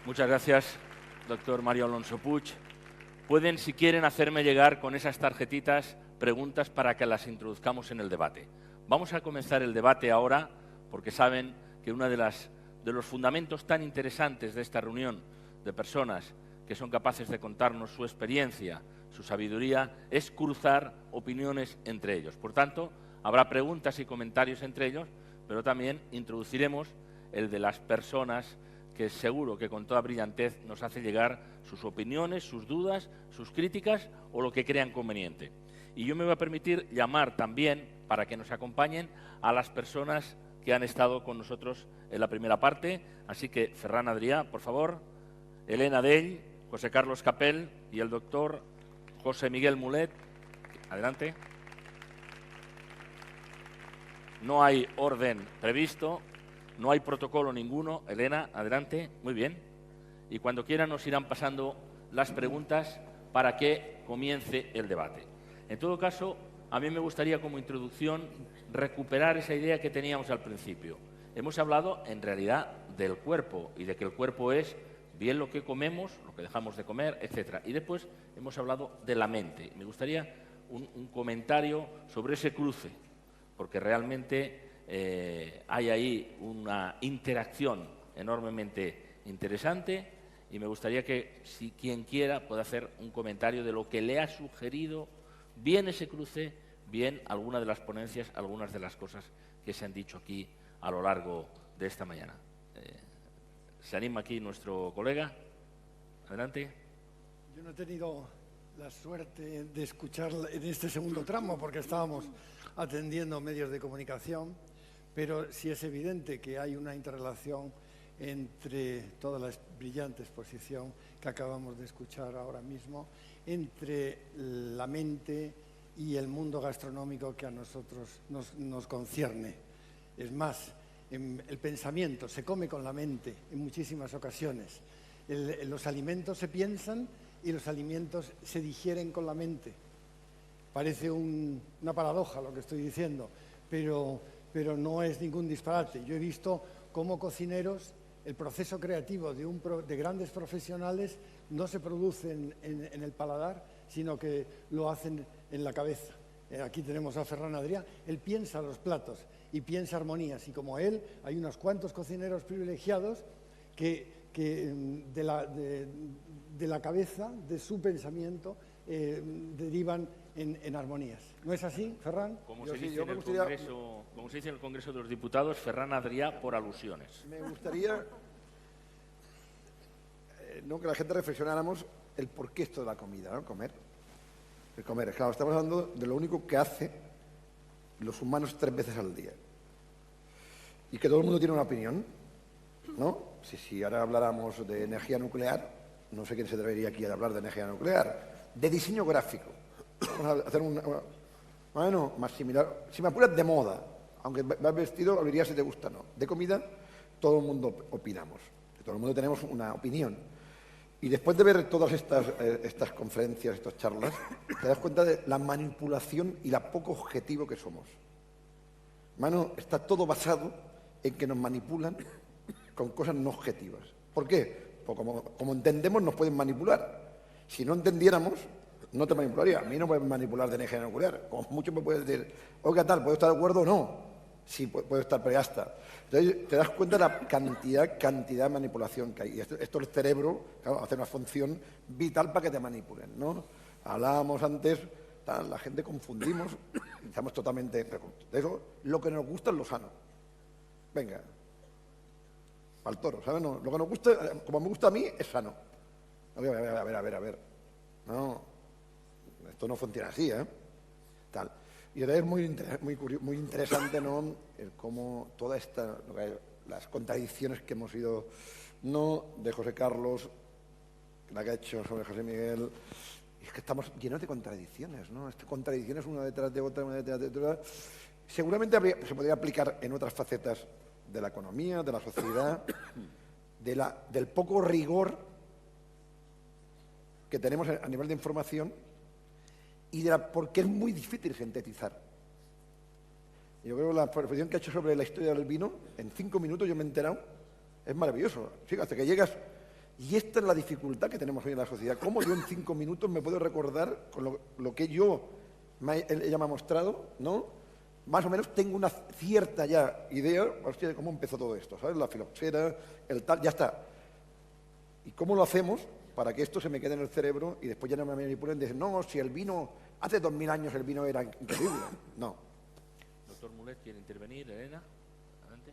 Muchas gracias, doctor Mario Alonso Puig. Pueden, si quieren, hacerme llegar con esas tarjetitas preguntas para que las introduzcamos en el debate. Vamos a comenzar el debate ahora, porque saben que uno de los fundamentos tan interesantes de esta reunión de personas que son capaces de contarnos su experiencia, su sabiduría, es cruzar opiniones entre ellos. Por tanto, habrá preguntas y comentarios entre ellos, pero también introduciremos el de las personas que seguro que con toda brillantez nos hace llegar sus opiniones, sus dudas, sus críticas o lo que crean conveniente. Y yo me voy a permitir llamar también, para que nos acompañen, a las personas que han estado con nosotros en la primera parte. Así que, Ferran Adrià, por favor, Elena Dell, José Carlos Capel y el doctor José Miguel Mulet. Adelante. No hay orden previsto. No hay protocolo ninguno. Elena, adelante. Muy bien. Y cuando quieran nos irán pasando las preguntas para que comience el debate. En todo caso, a mí me gustaría como introducción recuperar esa idea que teníamos al principio. Hemos hablado en realidad del cuerpo y de que el cuerpo es bien lo que comemos, lo que dejamos de comer, etc. Y después hemos hablado de la mente. Me gustaría un comentario sobre ese cruce, porque realmente hay ahí una interacción enormemente interesante y me gustaría que, si quien quiera, pueda hacer un comentario de lo que le ha sugerido bien ese cruce, bien alguna de las ponencias, algunas de las cosas que se han dicho aquí a lo largo de esta mañana. ¿Se anima aquí nuestro colega? Adelante. Yo no he tenido la suerte de escuchar en este segundo tramo porque estábamos atendiendo medios de comunicación, pero sí es evidente que hay una interrelación entre toda la brillante exposición que acabamos de escuchar ahora mismo, entre la mente y el mundo gastronómico que a nosotros nos concierne. Es más, el pensamiento se come con la mente en muchísimas ocasiones. Los alimentos se piensan y los alimentos se digieren con la mente. Parece una paradoja lo que estoy diciendo, pero no es ningún disparate. Yo he visto cómo cocineros, el proceso creativo de grandes profesionales no se produce en el paladar, sino que lo hacen en la cabeza. Aquí tenemos a Ferran Adrià, él piensa los platos y piensa armonías, y como él hay unos cuantos cocineros privilegiados que de la cabeza, de su pensamiento, derivan en armonías. ¿No es así, Ferran? Como se dice en el Congreso de los Diputados, Ferran Adrià por alusiones. Me gustaría que la gente reflexionáramos el porqué esto de la comida, ¿no? El comer. Claro, estamos hablando de lo único que hace los humanos 3 veces al día. Y que todo el mundo tiene una opinión, ¿no? Si ahora habláramos de energía nuclear, no sé quién se atrevería aquí a hablar de energía nuclear, de diseño gráfico. Vamos a hacer bueno, más similar, si me apuras, de moda, aunque vas vestido, lo dirías si te gusta o no. De comida, todo el mundo opinamos, todo el mundo tenemos una opinión. Y después de ver todas estas conferencias, estas charlas, te das cuenta de la manipulación y la poco objetivo que somos. Mano, está todo basado en que nos manipulan con cosas no objetivas. ¿Por qué? Pues como entendemos, nos pueden manipular. Si no entendiéramos, no te manipularía. A mí no pueden manipular de energía nuclear. Como mucho me puedes decir, oiga, tal, ¿puedo estar de acuerdo o no? Sí, puedo estar, pero ya está. Entonces, te das cuenta de la cantidad de manipulación que hay. Y esto el cerebro, claro, hace una función vital para que te manipulen, ¿no? Hablábamos antes, la gente confundimos, estamos totalmente... De eso, lo que nos gusta es lo sano. Venga, al toro, ¿sabes? No, lo que nos gusta, como me gusta a mí, es sano. A ver. No, esto no funciona así, ¿eh? Tal. Y ahora es muy interesante, ¿no? El cómo toda las contradicciones que hemos ido, ¿no? De José Carlos, la que ha hecho sobre José Miguel. Y es que estamos llenos de contradicciones, ¿no? Contradicciones una detrás de otra, una detrás de otra. Seguramente se podría aplicar en otras facetas de la economía, de la sociedad, del poco rigor que tenemos a nivel de información y porque es muy difícil sintetizar. Yo creo que la exposición que ha hecho sobre la historia del vino, en 5 minutos yo me he enterado, es maravilloso. Fíjate que llegas Y esta es la dificultad que tenemos hoy en la sociedad. ¿Cómo yo en 5 minutos me puedo recordar con lo que ella me ha mostrado, ¿no? Más o menos tengo una cierta ya idea, hostia, de cómo empezó todo esto, ¿sabes? La filoxera, el tal, ya está. ¿Y cómo lo hacemos para que esto se me quede en el cerebro y después ya no me manipulen y dicen, no, si el vino, hace 2000 años el vino era increíble? No. Doctor Mulet, ¿quiere intervenir? Elena, adelante.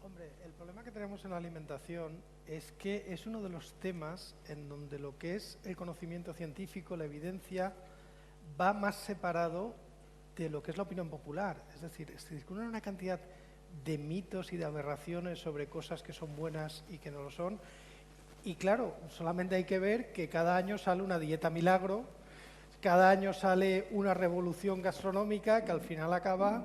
Hombre, el problema que tenemos en la alimentación es que es uno de los temas en donde lo que es el conocimiento científico, la evidencia, va más separado de lo que es la opinión popular. Es decir, se circulan una cantidad de mitos y de aberraciones sobre cosas que son buenas y que no lo son. Y claro, solamente hay que ver que cada año sale una dieta milagro, cada año sale una revolución gastronómica que al final acaba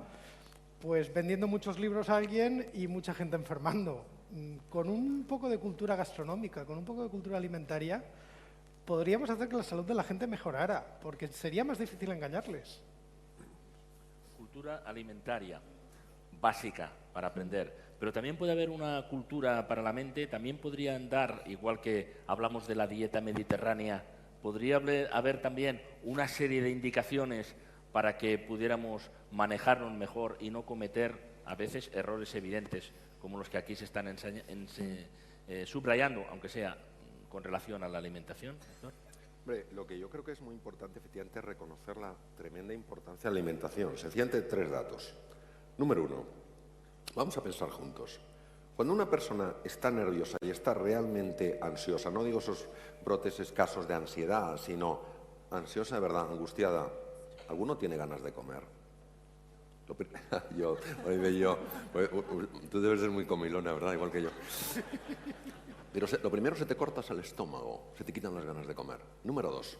pues vendiendo muchos libros a alguien y mucha gente enfermando. Con un poco de cultura gastronómica, con un poco de cultura alimentaria, podríamos hacer que la salud de la gente mejorara, porque sería más difícil engañarles. Cultura alimentaria, básica para aprender, pero también puede haber una cultura para la mente, también podrían dar, igual que hablamos de la dieta mediterránea, podría haber también una serie de indicaciones para que pudiéramos manejarnos mejor y no cometer a veces errores evidentes como los que aquí se están subrayando, aunque sea con relación a la alimentación. ¿Doctor? Hombre, lo que yo creo que es muy importante, efectivamente, es reconocer la tremenda importancia de la alimentación. Sencillamente 3 datos. Número 1, vamos a pensar juntos. Cuando una persona está nerviosa y está realmente ansiosa, no digo esos brotes escasos de ansiedad, sino ansiosa de verdad, angustiada, ¿alguno tiene ganas de comer? Tú debes ser muy comilona, ¿verdad? Igual que yo. Pero lo primero, se te cortas el estómago, se te quitan las ganas de comer. Número 2,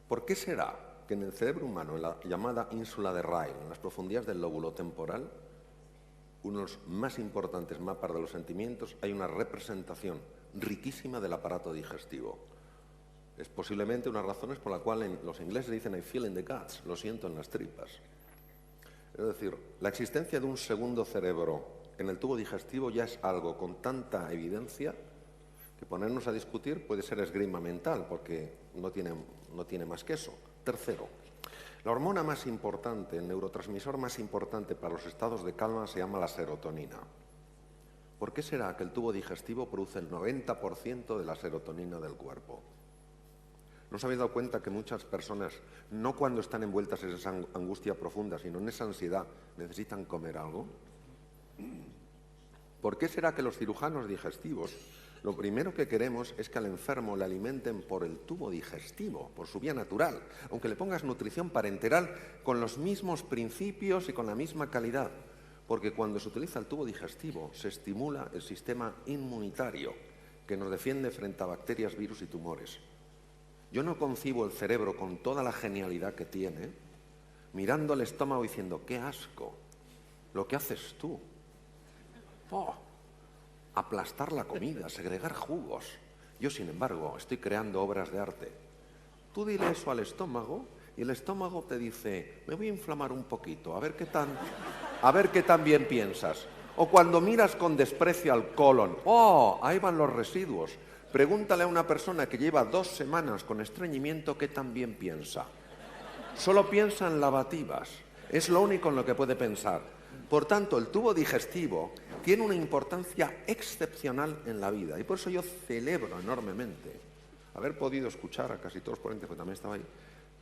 ¿por qué será que en el cerebro humano, en la llamada ínsula de Ryle, en las profundidades del lóbulo temporal, uno de los más importantes mapas de los sentimientos, hay una representación riquísima del aparato digestivo? Es posiblemente una de las razones por la cual los ingleses dicen I feel in the guts, lo siento en las tripas. Es decir, la existencia de un segundo cerebro en el tubo digestivo ya es algo con tanta evidencia que ponernos a discutir puede ser esgrima mental, porque no tiene más que eso. Tercero, la hormona más importante, el neurotransmisor más importante para los estados de calma se llama la serotonina. ¿Por qué será que el tubo digestivo produce el 90% de la serotonina del cuerpo? ¿No os habéis dado cuenta que muchas personas, no cuando están envueltas en esa angustia profunda, sino en esa ansiedad, necesitan comer algo? ¿Por qué será que los cirujanos digestivos, lo primero que queremos es que al enfermo le alimenten por el tubo digestivo, por su vía natural, aunque le pongas nutrición parenteral con los mismos principios y con la misma calidad? Porque cuando se utiliza el tubo digestivo se estimula el sistema inmunitario que nos defiende frente a bacterias, virus y tumores. Yo no concibo el cerebro con toda la genialidad que tiene, mirando el estómago diciendo, ¡qué asco! Lo que haces tú. ¡Oh! Aplastar la comida, segregar jugos. Yo, sin embargo, estoy creando obras de arte. Tú dile eso al estómago y el estómago te dice, me voy a inflamar un poquito, a ver qué tan bien piensas. O cuando miras con desprecio al colon, ¡oh! Ahí van los residuos. Pregúntale a una persona que lleva 2 semanas con estreñimiento qué tan bien piensa. Solo piensa en lavativas. Es lo único en lo que puede pensar. Por tanto, el tubo digestivo tiene una importancia excepcional en la vida. Y por eso yo celebro enormemente haber podido escuchar a casi todos los ponentes, que también estaba ahí,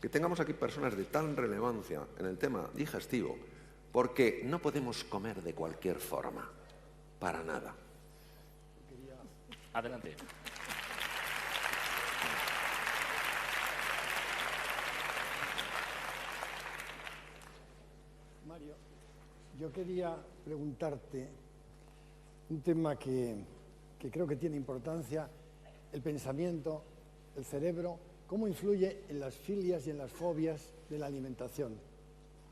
que tengamos aquí personas de tan relevancia en el tema digestivo, porque no podemos comer de cualquier forma, para nada. Adelante. Mario, yo quería preguntarte un tema que creo que tiene importancia, el pensamiento, el cerebro, cómo influye en las filias y en las fobias de la alimentación.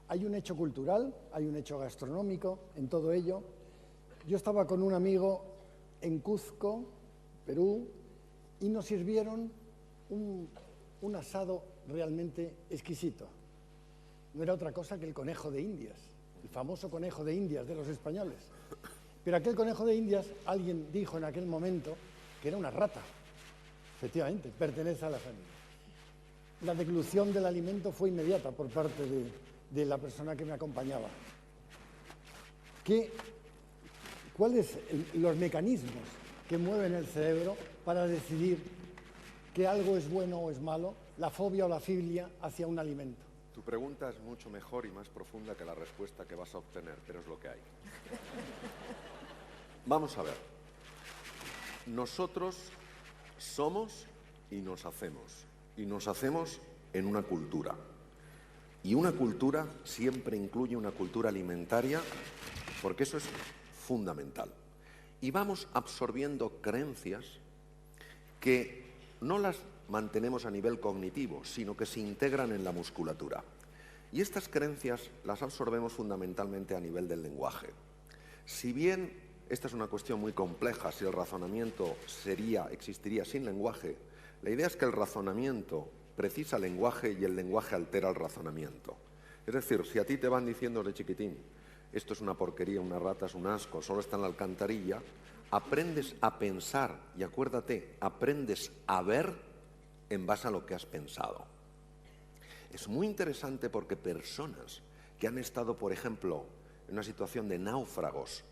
Hay un hecho cultural, hay un hecho gastronómico en todo ello. Yo estaba con un amigo en Cuzco, Perú, y nos sirvieron un asado realmente exquisito. No era otra cosa que el conejo de Indias, el famoso conejo de Indias de los españoles. Pero aquel conejo de Indias, alguien dijo en aquel momento que era una rata. Efectivamente, pertenece a la familia. La deglución del alimento fue inmediata por parte de la persona que me acompañaba. ¿Cuáles son los mecanismos que mueven el cerebro para decidir que algo es bueno o es malo, la fobia o la filia hacia un alimento? Tu pregunta es mucho mejor y más profunda que la respuesta que vas a obtener, pero es lo que hay. Vamos a ver. Nosotros somos y nos hacemos. Y nos hacemos en una cultura. Y una cultura siempre incluye una cultura alimentaria, porque eso es fundamental. Y vamos absorbiendo creencias que no las mantenemos a nivel cognitivo, sino que se integran en la musculatura. Y estas creencias las absorbemos fundamentalmente a nivel del lenguaje. Si bien esta es una cuestión muy compleja, si el razonamiento existiría sin lenguaje, la idea es que el razonamiento precisa lenguaje y el lenguaje altera el razonamiento. Es decir, si a ti te van diciendo de chiquitín, esto es una porquería, una rata es un asco, solo está en la alcantarilla, aprendes a pensar y acuérdate, aprendes a ver en base a lo que has pensado. Es muy interesante porque personas que han estado, por ejemplo, en una situación de náufragos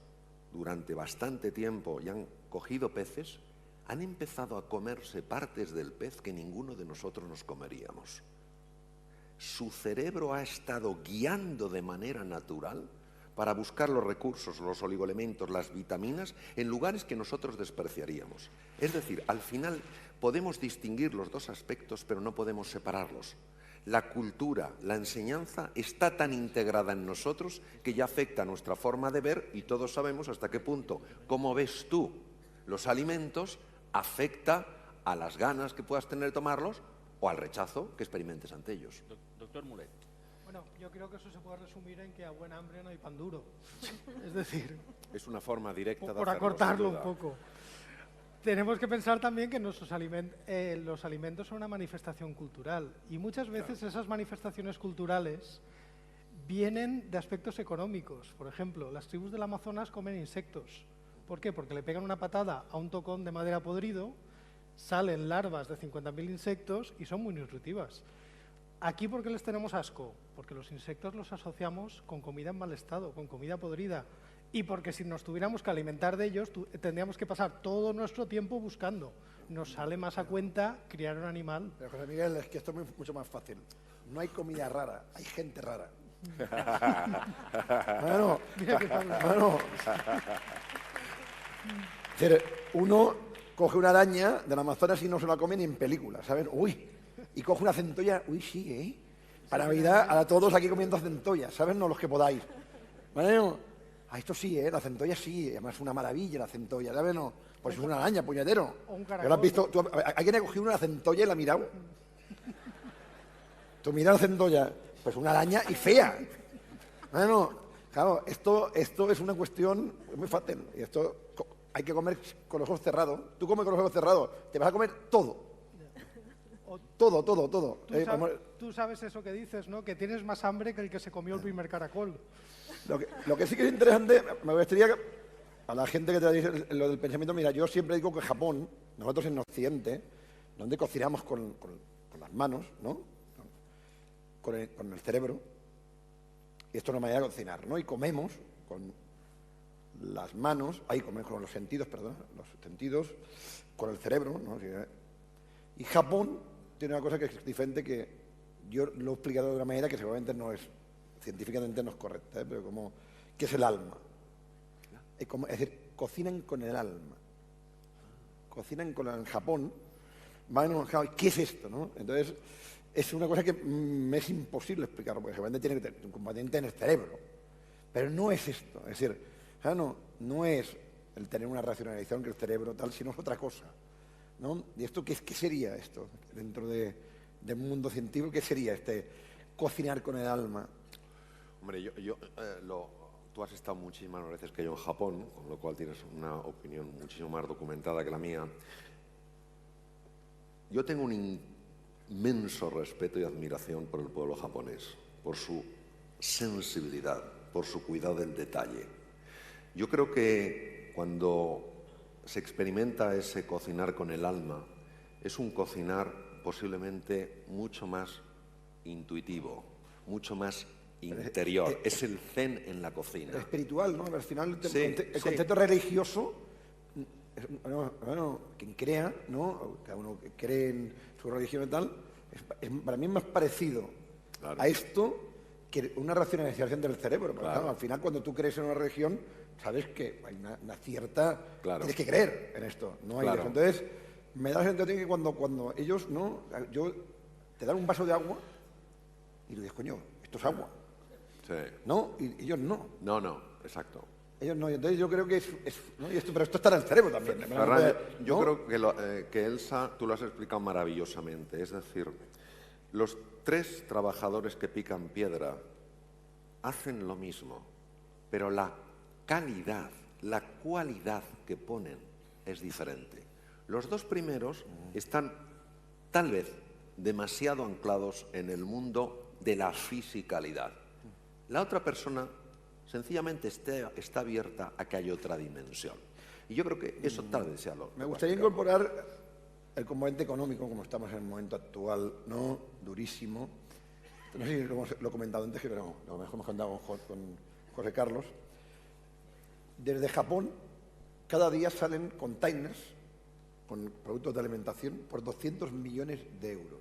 durante bastante tiempo y han cogido peces, han empezado a comerse partes del pez que ninguno de nosotros nos comeríamos. Su cerebro ha estado guiando de manera natural para buscar los recursos, los oligoelementos, las vitaminas, en lugares que nosotros despreciaríamos. Es decir, al final podemos distinguir los dos aspectos, pero no podemos separarlos. La cultura, la enseñanza está tan integrada en nosotros que ya afecta a nuestra forma de ver y todos sabemos hasta qué punto, cómo ves tú los alimentos, afecta a las ganas que puedas tener de tomarlos o al rechazo que experimentes ante ellos. Doctor Mulet. Bueno, yo creo que eso se puede resumir en que a buen hambre no hay pan duro. Es decir, es una forma directa de por hacerlo, acortarlo un poco. Tenemos que pensar también que los alimentos son una manifestación cultural y muchas veces esas manifestaciones culturales vienen de aspectos económicos. Por ejemplo, las tribus del Amazonas comen insectos. ¿Por qué? Porque le pegan una patada a un tocón de madera podrido, salen larvas de 50.000 insectos y son muy nutritivas. Aquí, ¿por qué les tenemos asco? Porque los insectos los asociamos con comida en mal estado, con comida podrida. Y porque si nos tuviéramos que alimentar de ellos, tendríamos que pasar todo nuestro tiempo buscando. Nos sale más a cuenta criar un animal. Pero José Miguel, es que esto es mucho más fácil. No hay comida rara, hay gente rara. Bueno. Uno coge una araña del Amazonas y no se la come ni en película, ¿saben? Uy, y coge una centolla, uy, sí, ¿eh? Para Navidad, a todos aquí comiendo centollas, ¿saben? No los que podáis. Bueno, esto sí, la centolla sí, además es una maravilla la centolla, ¿sabes? No, pues es una araña, puñetero. ¿Lo has visto? ¿Alguien ha cogido una centolla y la ha mirado? Tú miras la centolla, pues una araña y fea. Bueno, claro, esto es una cuestión muy fácil. Y esto hay que comer con los ojos cerrados. Tú comes con los ojos cerrados, te vas a comer todo. Todo. Tú sabes eso que dices, ¿no? Que tienes más hambre que el que se comió el primer caracol. Lo que sí que es interesante, me gustaría que a la gente que te dice lo del pensamiento, mira, yo siempre digo que Japón, nosotros en Occidente, donde cocinamos con las manos, ¿no? Con el cerebro, y esto es una manera de cocinar, ¿no? Y comemos con las manos, comemos con los sentidos, con el cerebro, ¿no? Y Japón tiene una cosa que es diferente, que yo lo he explicado de una manera que seguramente científicamente no es correcta, pero que es el alma. Es decir, cocinan con el alma. Cocinan con el Japón. Bueno, ¿qué es esto, no? Entonces, es una cosa que me es imposible explicarlo, porque seguramente tiene que tener un componente en el cerebro. Pero no es esto. Es decir, no es el tener una racionalización que el cerebro tal, sino es otra cosa, ¿no? ¿Y esto qué sería esto? Dentro del mundo científico, ¿qué sería cocinar con el alma? Hombre, tú has estado muchísimas veces que yo en Japón, con lo cual tienes una opinión muchísimo más documentada que la mía. Yo tengo un inmenso respeto y admiración por el pueblo japonés, por su sensibilidad, por su cuidado del detalle. Yo creo que cuando se experimenta ese cocinar con el alma, es un cocinar posiblemente mucho más intuitivo, mucho más interior. Es el zen en la cocina. Espiritual, ¿no? Al final, Sí, el concepto religioso, bueno, quien crea, ¿no? Cada uno que cree en su religión y tal, para mí es más parecido Claro. a esto que una racionalización del cerebro. Porque, Claro. claro, al final, cuando tú crees en una religión, sabes que hay una cierta... Claro. Tienes que creer en esto, no hay Claro. eso. Entonces, me da la sensación que cuando ellos, ¿no? Te dan un vaso de agua y tú dices, coño, esto es agua, Sí. ¿no? Y ellos no. No, exacto. Ellos no, y entonces yo creo que ¿no? pero esto está en el cerebro también. Ferran, yo ¿no? creo que Elsa, tú lo has explicado maravillosamente. Es decir, los 3 trabajadores que pican piedra hacen lo mismo, pero la calidad, la cualidad que ponen es diferente. Los 2 primeros están tal vez demasiado anclados en el mundo de la fisicalidad. La otra persona sencillamente está abierta a que haya otra dimensión. Y yo creo que eso tal vez sea lo Me gustaría básico. incorporar el componente económico, como estamos en el momento actual, ¿no? Durísimo. No sé si lo he comentado antes, pero lo mejor hemos contado con José Carlos. Desde Japón, cada día salen containers con productos de alimentación por 200 millones de euros.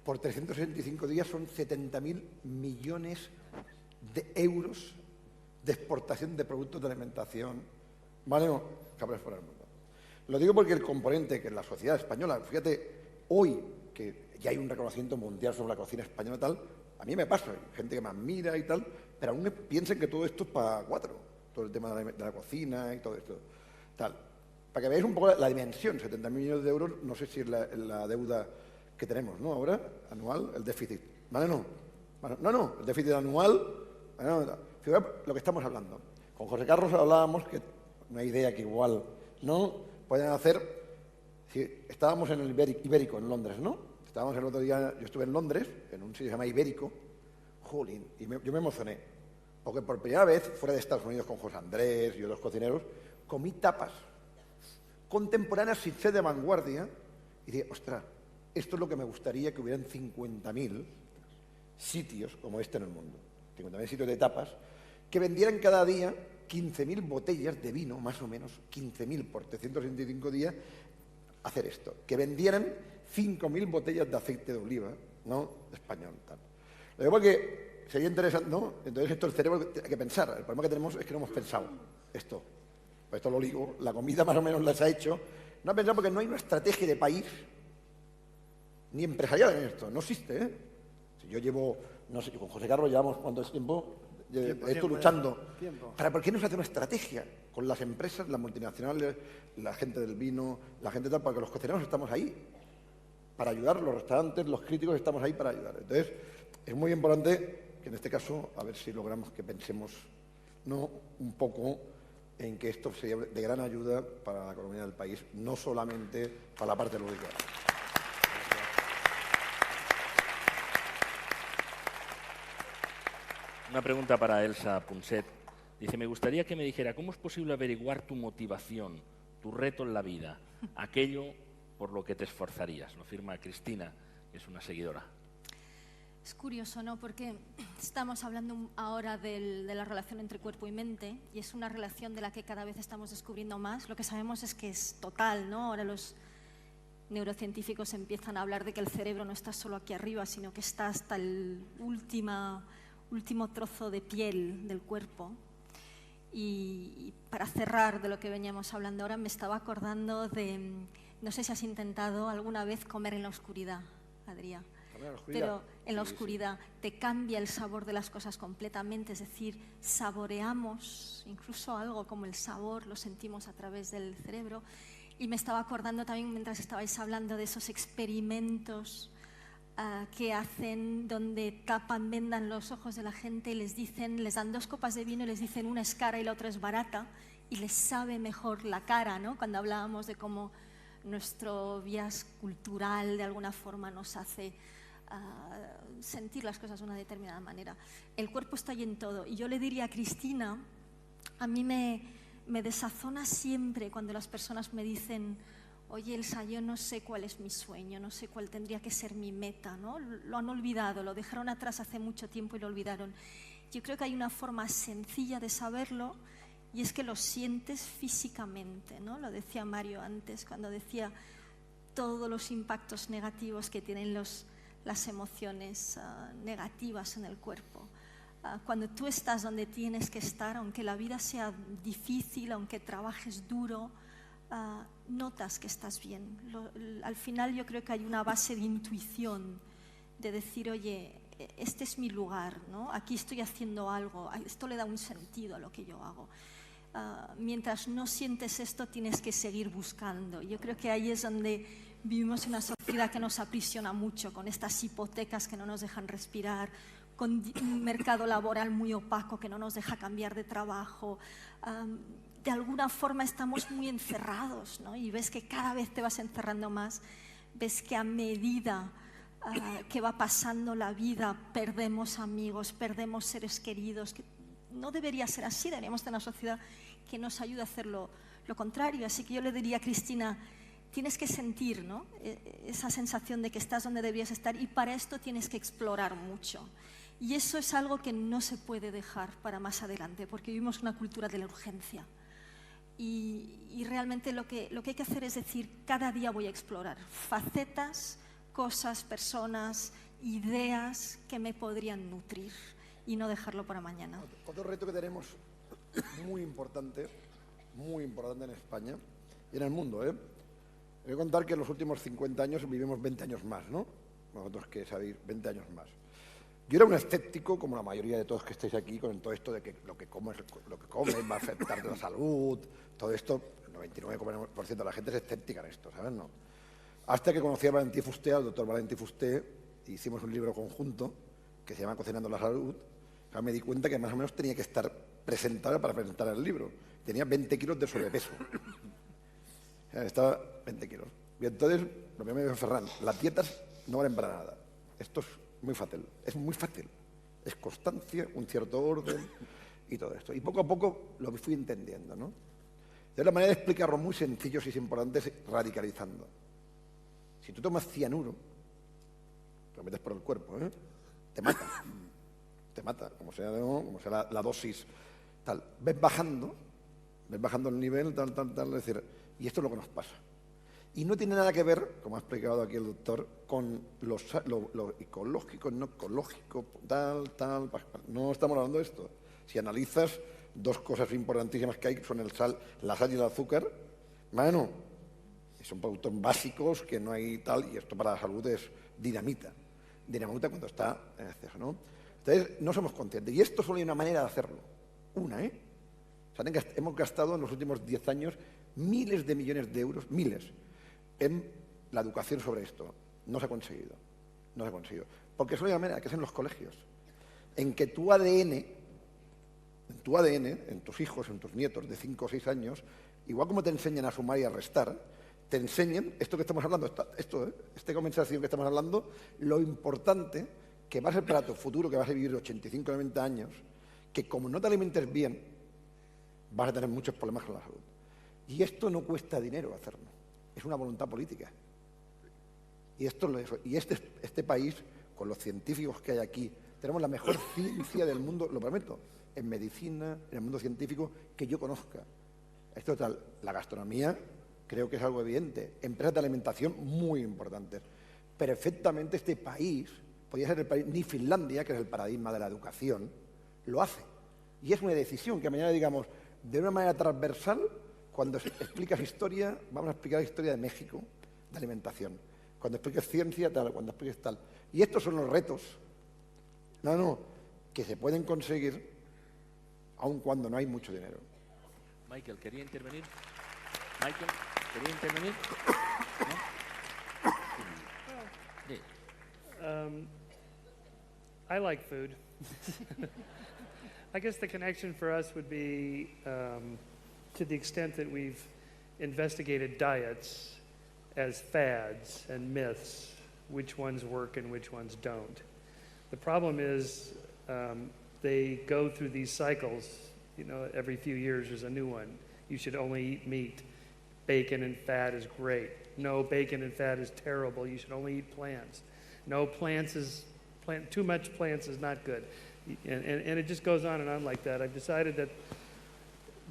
Por 365 días son 70.000 millones de euros de exportación de productos de alimentación, ¿vale? No, cabres por el mundo. Lo digo porque el componente que en la sociedad española, fíjate, hoy que ya hay un reconocimiento mundial sobre la cocina española y tal, a mí me pasa, hay gente que me admira y tal, pero aún piensan que todo esto es para 4, todo el tema de la cocina y todo esto, tal. Para que veáis un poco la dimensión, 70.000 millones de euros, no sé si es la deuda que tenemos, ¿no? Ahora, anual, el déficit, ¿vale? No, el déficit anual. Fíjate lo que estamos hablando. Con José Carlos hablábamos que una idea que igual no pueden hacer. Si estábamos en el Ibérico en Londres, ¿no? Estábamos el otro día, yo estuve en Londres, en un sitio que se llama Ibérico, jolín, y yo me emocioné, porque por primera vez fuera de Estados Unidos con José Andrés y otros cocineros, comí tapas contemporáneas sin ser de vanguardia y dije, ostras, esto es lo que me gustaría que hubieran 50.000 sitios como este en el mundo. 50.000 sitios de tapas, que vendieran cada día 15.000 botellas de vino, más o menos, 15.000 por 365 días, hacer esto. Que vendieran 5.000 botellas de aceite de oliva, ¿no? Español, tal. Lo digo porque sería interesante, ¿no? Entonces esto el cerebro hay que pensar. El problema que tenemos es que no hemos pensado esto. Pues esto lo digo, la comida más o menos las ha hecho. No ha pensado porque no hay una estrategia de país, ni empresarial en esto. No existe, ¿eh? Si yo llevo, no sé, con José Carlos llevamos cuánto tiempo, estoy luchando. ¿Por qué no se hace una estrategia con las empresas, las multinacionales, la gente del vino, la gente tal? Porque los cocineros estamos ahí para ayudar, los restaurantes, los críticos estamos ahí para ayudar. Entonces, es muy importante que en este caso, a ver si logramos que pensemos, ¿no?, un poco en que esto sería de gran ayuda para la economía del país, no solamente para la parte lúdica. Una pregunta para Elsa Punset. Dice, me gustaría que me dijera, ¿cómo es posible averiguar tu motivación, tu reto en la vida, aquello por lo que te esforzarías? Lo firma Cristina, que es una seguidora. Es curioso, ¿no? Porque estamos hablando ahora de la relación entre cuerpo y mente y es una relación de la que cada vez estamos descubriendo más. Lo que sabemos es que es total, ¿no? Ahora los neurocientíficos empiezan a hablar de que el cerebro no está solo aquí arriba, sino que está hasta el último trozo de piel del cuerpo. Y para cerrar de lo que veníamos hablando ahora, me estaba acordando de, no sé si has intentado alguna vez comer en la oscuridad, Adrià. Pero en la oscuridad te cambia el sabor de las cosas completamente, es decir, saboreamos incluso algo como el sabor, lo sentimos a través del cerebro. Y me estaba acordando también, mientras estabais hablando, de esos experimentos que hacen donde tapan, vendan los ojos de la gente y les dan 2 copas de vino y les dicen una es cara y la otra es barata y les sabe mejor la cara, ¿no? Cuando hablábamos de cómo nuestro bias cultural de alguna forma nos hace sentir las cosas de una determinada manera. El cuerpo está ahí en todo. Y yo le diría a Cristina, a mí me me desazona siempre cuando las personas me dicen, oye, Elsa, yo no sé cuál es mi sueño, no sé cuál tendría que ser mi meta, ¿no? Lo han olvidado, lo dejaron atrás hace mucho tiempo y lo olvidaron. Yo creo que hay una forma sencilla de saberlo y es que lo sientes físicamente, ¿no? Lo decía Mario antes, cuando decía todos los impactos negativos que tienen las emociones negativas en el cuerpo. Cuando tú estás donde tienes que estar, aunque la vida sea difícil, aunque trabajes duro, notas que estás bien. Al final yo creo que hay una base de intuición, de decir, oye, este es mi lugar, ¿no? Aquí estoy haciendo algo, esto le da un sentido a lo que yo hago. Mientras no sientes esto, tienes que seguir buscando. Yo creo que ahí es donde vivimos en una sociedad que nos aprisiona mucho, con estas hipotecas que no nos dejan respirar, con un mercado laboral muy opaco que no nos deja cambiar de trabajo. De alguna forma estamos muy encerrados, ¿no? Y ves que cada vez te vas encerrando más, ves que a medida que va pasando la vida perdemos amigos, perdemos seres queridos. Que no debería ser así, deberíamos tener una sociedad que nos ayude a hacer lo contrario. Así que yo le diría a Cristina, tienes que sentir, ¿no? Esa sensación de que estás donde deberías estar y para esto tienes que explorar mucho. Y eso es algo que no se puede dejar para más adelante, porque vivimos una cultura de la urgencia. Y realmente lo que hay que hacer es decir, cada día voy a explorar facetas, cosas, personas, ideas que me podrían nutrir y no dejarlo para mañana. Otro reto que tenemos muy importante en España y en el mundo, ¿eh? Voy a contar que en los últimos 50 años vivimos 20 años más, ¿no? Vosotros que sabéis, 20 años más. Yo era un escéptico, como la mayoría de todos que estáis aquí, con todo esto de que lo que comes va a afectar la salud, todo esto, el 99% de la gente es escéptica en esto, ¿sabes? No. Hasta que conocí a Valentí Fuster, al doctor Valentí Fuster, y hicimos un libro conjunto que se llama Cocinando la Salud. Me di cuenta que más o menos tenía que estar presentado para presentar el libro. Tenía 20 kilos de sobrepeso. Estaba 20 kilos. Y entonces, lo que me dijo Ferran, las dietas no valen para nada. Esto es muy fácil, es constancia, un cierto orden y todo esto. Y poco a poco lo fui entendiendo, ¿no? De la manera de explicarlo muy sencillo, si es importante, es radicalizando. Si tú tomas cianuro, lo metes por el cuerpo, ¿eh? Te mata, como sea, ¿no? Como sea la dosis, tal. Ves bajando el nivel, tal, es decir, y esto es lo que nos pasa. Y no tiene nada que ver, como ha explicado aquí el doctor, con lo ecológico, no ecológico, tal. No estamos hablando de esto. Si analizas, dos cosas importantísimas que hay son la sal y el azúcar. Bueno, son productos básicos que no hay tal, y esto para la salud es dinamita. Dinamita cuando está en exceso, ¿no? Entonces, no somos conscientes. Y esto solo hay una manera de hacerlo. Una, ¿eh? O sea, hemos gastado en los últimos 10 años miles de millones de euros, en la educación sobre esto. No se ha conseguido. Porque solo hay una manera, que es en los colegios. En que tu ADN, en tus hijos, en tus nietos de 5 o 6 años, igual como te enseñan a sumar y a restar, te enseñen esto que estamos hablando, esta conversación que estamos hablando, lo importante que va a ser para tu futuro, que vas a vivir 85 o 90 años, que como no te alimentes bien, vas a tener muchos problemas con la salud. Y esto no cuesta dinero hacerlo. Es una voluntad política. Y este país, con los científicos que hay aquí, tenemos la mejor ciencia del mundo, lo prometo, en medicina, en el mundo científico, que yo conozca. Esto tal, la gastronomía creo que es algo evidente. Empresas de alimentación muy importantes. Perfectamente este país, podría ser el país, ni Finlandia, que es el paradigma de la educación, lo hace. Y es una decisión que mañana digamos, de una manera transversal, cuando explicas historia, vamos a explicar la historia de México, de alimentación. Cuando expliques ciencia, tal, cuando expliques tal. Y estos son los retos, que se pueden conseguir aun cuando no hay mucho dinero. Michael, ¿quería intervenir? ¿No? I like food. I guess the connection for us would be to the extent that we've investigated diets as fads and myths, which ones work and which ones don't. The problem is they go through these cycles, every few years there's a new one. you should only eat meat. Bacon and fat is great. No, bacon and fat is terrible. You should only eat plants. No, too much plants is not good. And it just goes on and on like that. I've decided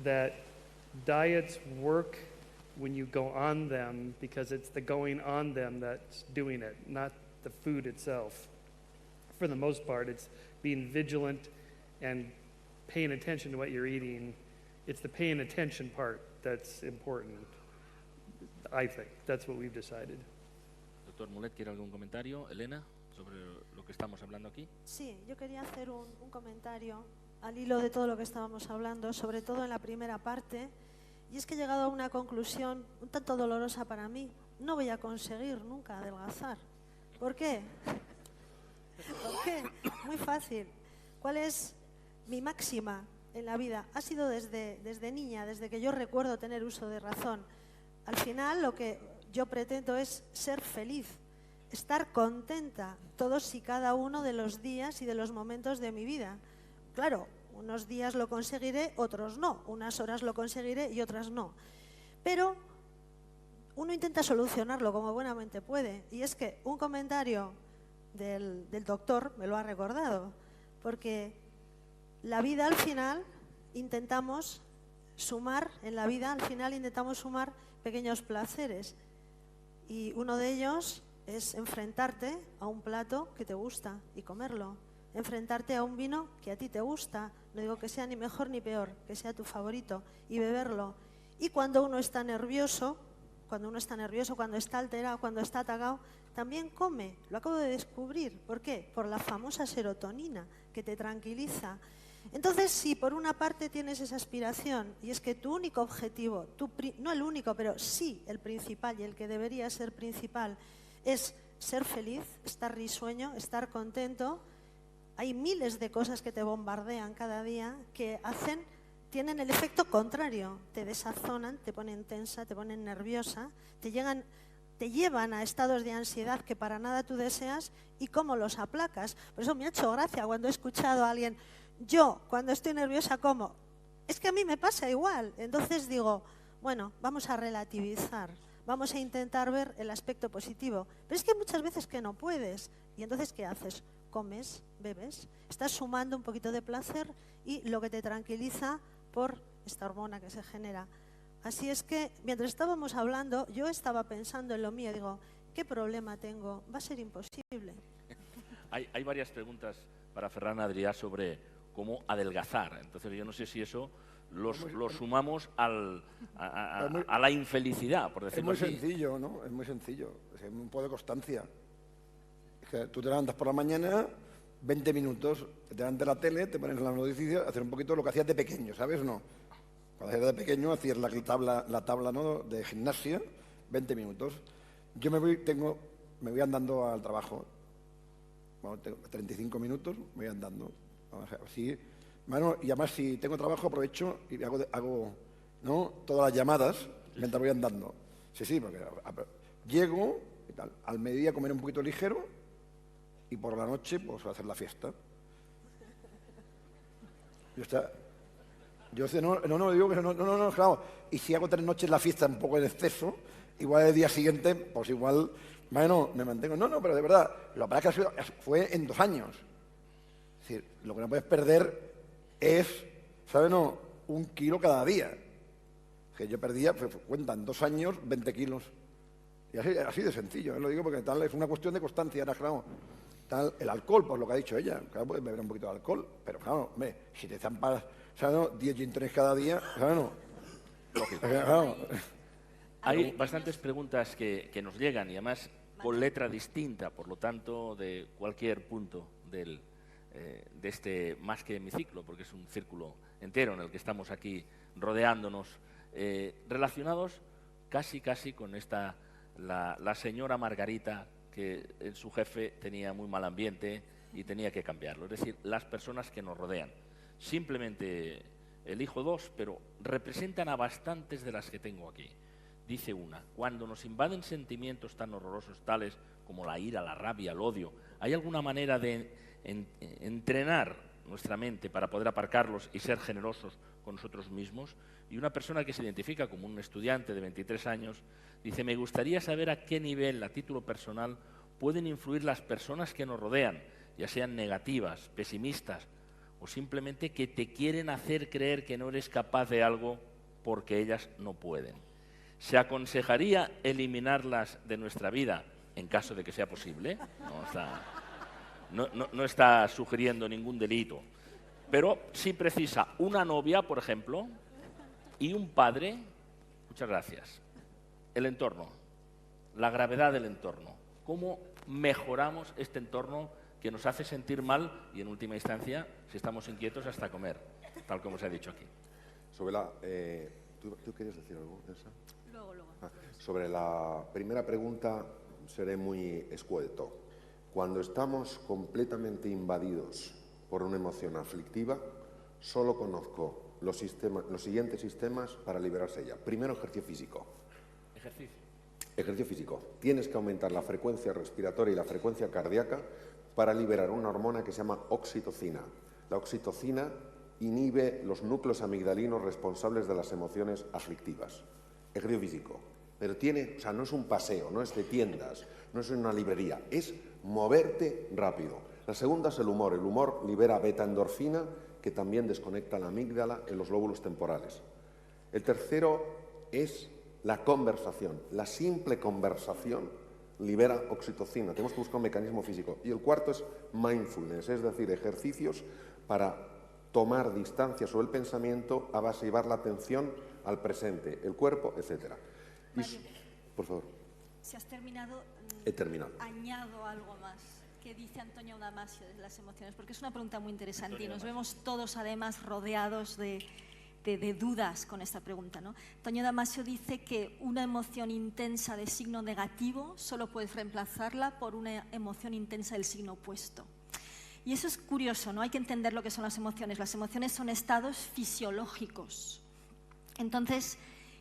that diets work when you go on them because it's the going on them that's doing it, not the food itself. For the most part, it's being vigilant and paying attention to what you're eating. It's the paying attention part that's important, I think. That's what we've decided. Doctor Mulet, ¿quiere algún comentario? Elena, sobre lo que estamos hablando aquí. Sí, yo quería hacer un comentario al hilo de todo lo que estábamos hablando, sobre todo en la primera parte, y es que he llegado a una conclusión un tanto dolorosa para mí. No voy a conseguir nunca adelgazar. ¿Por qué? ¿Por qué? Muy fácil. ¿Cuál es mi máxima en la vida? Ha sido desde niña, desde que yo recuerdo tener uso de razón. Al final lo que yo pretendo es ser feliz, estar contenta todos y cada uno de los días y de los momentos de mi vida. Claro, unos días lo conseguiré, otros no. Unas horas lo conseguiré y otras no. Pero uno intenta solucionarlo como buenamente puede. Y es que un comentario del doctor me lo ha recordado. Porque la vida al final intentamos sumar, en la vida al final intentamos sumar pequeños placeres. Y uno de ellos es enfrentarte a un plato que te gusta y comerlo. Enfrentarte a un vino que a ti te gusta, no digo que sea ni mejor ni peor, que sea tu favorito, y beberlo. Y cuando uno está nervioso, cuando está alterado, cuando está atacado, también come. Lo acabo de descubrir. ¿Por qué? Por la famosa serotonina, que te tranquiliza. Entonces, si por una parte tienes esa aspiración, y es que tu único objetivo, no el único, pero sí el principal y el que debería ser principal, es ser feliz, estar risueño, estar contento, hay miles de cosas que te bombardean cada día que tienen el efecto contrario, te desazonan, te ponen tensa, te ponen nerviosa, te llevan a estados de ansiedad que para nada tú deseas y cómo los aplacas. Por eso me ha hecho gracia cuando he escuchado a alguien, yo cuando estoy nerviosa como, es que a mí me pasa igual. Entonces digo, bueno, vamos a relativizar, vamos a intentar ver el aspecto positivo. Pero es que hay muchas veces que no puedes. Y entonces, ¿qué haces? Comes, bebes, estás sumando un poquito de placer y lo que te tranquiliza por esta hormona que se genera. Así es que, mientras estábamos hablando, yo estaba pensando en lo mío, digo, ¿qué problema tengo? Va a ser imposible. Hay varias preguntas para Ferran Adrià sobre cómo adelgazar. Entonces, yo no sé si eso lo sumamos a la infelicidad, por decirlo así. Es muy sencillo, ¿no? Es muy sencillo. Es un poco de constancia. Es que tú te levantas por la mañana, 20 minutos, te levantas de la tele, te pones en las noticias, hacer un poquito lo que hacías de pequeño, ¿sabes o no? Cuando hacías de pequeño hacías la tabla ¿no? de gimnasia, 20 minutos. Yo me voy andando al trabajo. Bueno, tengo 35 minutos, me voy andando. Así. Bueno, y además si tengo trabajo aprovecho y hago ¿no? todas las llamadas mientras voy andando. Sí, porque llego y tal. Al mediodía comer un poquito ligero y por la noche pues hacer la fiesta. Yo no digo que no, claro. Y si hago 3 noches la fiesta un poco en exceso, igual el día siguiente, pues igual, bueno, me mantengo. No, pero de verdad, lo que pasa es que fue en 2 años. Es decir, lo que no puedes perder es, ¿sabes? No, 1 kilo cada día. Que yo perdía, cuentan 2 años, 20 kilos. Y así de sencillo, lo digo porque tal es una cuestión de constancia. Ahora, claro, tal, el alcohol, pues lo que ha dicho ella, claro, puedes beber un poquito de alcohol, pero claro, hombre, si te zampas, ¿sabes? No? 10 gin tonics cada día, ¿sabes? No? Claro. Hay bastantes preguntas que nos llegan y además con letra distinta, por lo tanto, de cualquier punto de este más que hemiciclo, porque es un círculo entero en el que estamos aquí rodeándonos, relacionados casi con la señora Margarita, que su jefe tenía muy mal ambiente y tenía que cambiarlo. Es decir, las personas que nos rodean. Simplemente elijo 2, pero representan a bastantes de las que tengo aquí. Dice una, cuando nos invaden sentimientos tan horrorosos tales como la ira, la rabia, el odio, ¿hay alguna manera de entrenar nuestra mente para poder aparcarlos y ser generosos con nosotros mismos. Y una persona que se identifica como un estudiante de 23 años dice: me gustaría saber a qué nivel, a título personal, pueden influir las personas que nos rodean, ya sean negativas, pesimistas o simplemente que te quieren hacer creer que no eres capaz de algo porque ellas no pueden. ¿Se aconsejaría eliminarlas de nuestra vida en caso de que sea posible? No está sugiriendo ningún delito, pero sí precisa una novia, por ejemplo, y un padre. Muchas gracias. El entorno, la gravedad del entorno. ¿Cómo mejoramos este entorno que nos hace sentir mal y, en última instancia, si estamos inquietos, hasta comer, tal como se ha dicho aquí? Sobre la... ¿tú querías decir algo, Elsa? Luego. Sobre la primera pregunta seré muy escueto. Cuando estamos completamente invadidos por una emoción aflictiva, solo conozco los siguientes sistemas para liberarse de ella. Primero, ejercicio físico. Ejercicio físico. Tienes que aumentar la frecuencia respiratoria y la frecuencia cardíaca para liberar una hormona que se llama oxitocina. La oxitocina inhibe los núcleos amigdalinos responsables de las emociones aflictivas. Ejercicio físico. Pero no es un paseo, no es de tiendas, no es una librería, es moverte rápido. La segunda es el humor. El humor libera beta-endorfina, que también desconecta la amígdala en los lóbulos temporales. El tercero es la conversación. La simple conversación libera oxitocina. Tenemos que buscar un mecanismo físico. Y el cuarto es mindfulness, es decir, ejercicios para tomar distancia sobre el pensamiento a base de llevar la atención al presente, el cuerpo, etc. Por favor. Si has terminado, he terminado. Añado algo más que dice Antonio Damasio de las emociones, porque es una pregunta muy interesante y nos vemos todos además rodeados de dudas con esta pregunta, ¿no? Antonio Damasio dice que una emoción intensa de signo negativo solo puedes reemplazarla por una emoción intensa del signo opuesto. Y eso es curioso, ¿no? Hay que entender lo que son las emociones. Las emociones son estados fisiológicos. Entonces,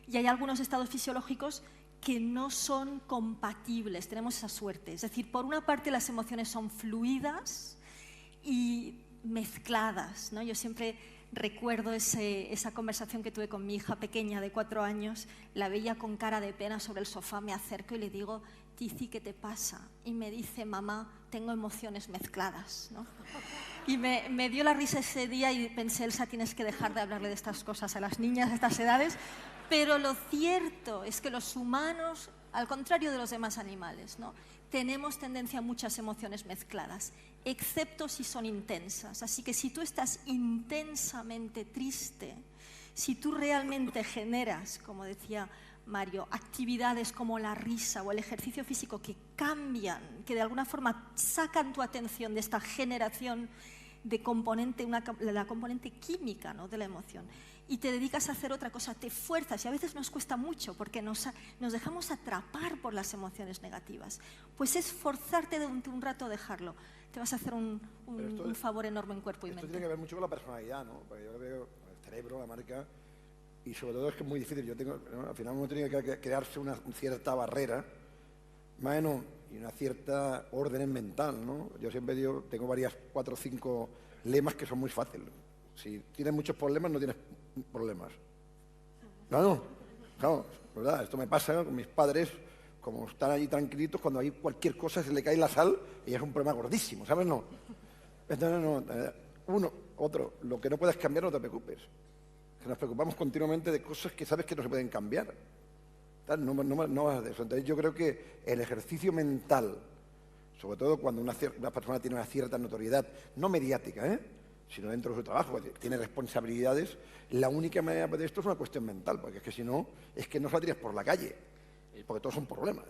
y hay algunos estados fisiológicos que no son compatibles, tenemos esa suerte. Es decir, por una parte las emociones son fluidas y mezcladas, ¿no? Yo siempre recuerdo esa conversación que tuve con mi hija pequeña de 4 años, la veía con cara de pena sobre el sofá, me acerco y le digo: Tizi, ¿qué te pasa? Y me dice: mamá, tengo emociones mezcladas, ¿no? Y me dio la risa ese día y pensé: Elsa, tienes que dejar de hablarle de estas cosas a las niñas de estas edades. Pero lo cierto es que los humanos, al contrario de los demás animales, ¿no?, tenemos tendencia a muchas emociones mezcladas, excepto si son intensas. Así que si tú estás intensamente triste, si tú realmente generas, como decía Mario, actividades como la risa o el ejercicio físico que cambian, que de alguna forma sacan tu atención de esta generación de componente, la componente química, ¿no?, de la emoción, y te dedicas a hacer otra cosa, te fuerzas, y a veces nos cuesta mucho porque nos dejamos atrapar por las emociones negativas, pues es forzarte durante un rato a dejarlo. Te vas a hacer un favor enorme en cuerpo y mente. Esto tiene que ver mucho con la personalidad, ¿no? Porque yo veo el cerebro, la marca, y sobre todo es que es muy difícil. Yo tengo, ¿no?, al final uno tiene que crearse una cierta barrera, más o menos, y una cierta orden mental, ¿no? Yo siempre digo, tengo 4 o 5 lemas que son muy fáciles. Si tienes muchos problemas, no tienes problemas. Claro, ¿verdad? Esto me pasa con mis padres, como están allí tranquilitos, cuando hay cualquier cosa se le cae la sal y es un problema gordísimo, ¿sabes? No. Entonces, otro, lo que no puedes cambiar no te preocupes. Que nos preocupamos continuamente de cosas que sabes que no se pueden cambiar. No vas de eso. Entonces yo creo que el ejercicio mental, sobre todo cuando una persona tiene una cierta notoriedad, no mediática, sino dentro de su trabajo, tiene responsabilidades, la única manera de esto es una cuestión mental, porque es que si no, es que no saldrías por la calle, porque todos son problemas.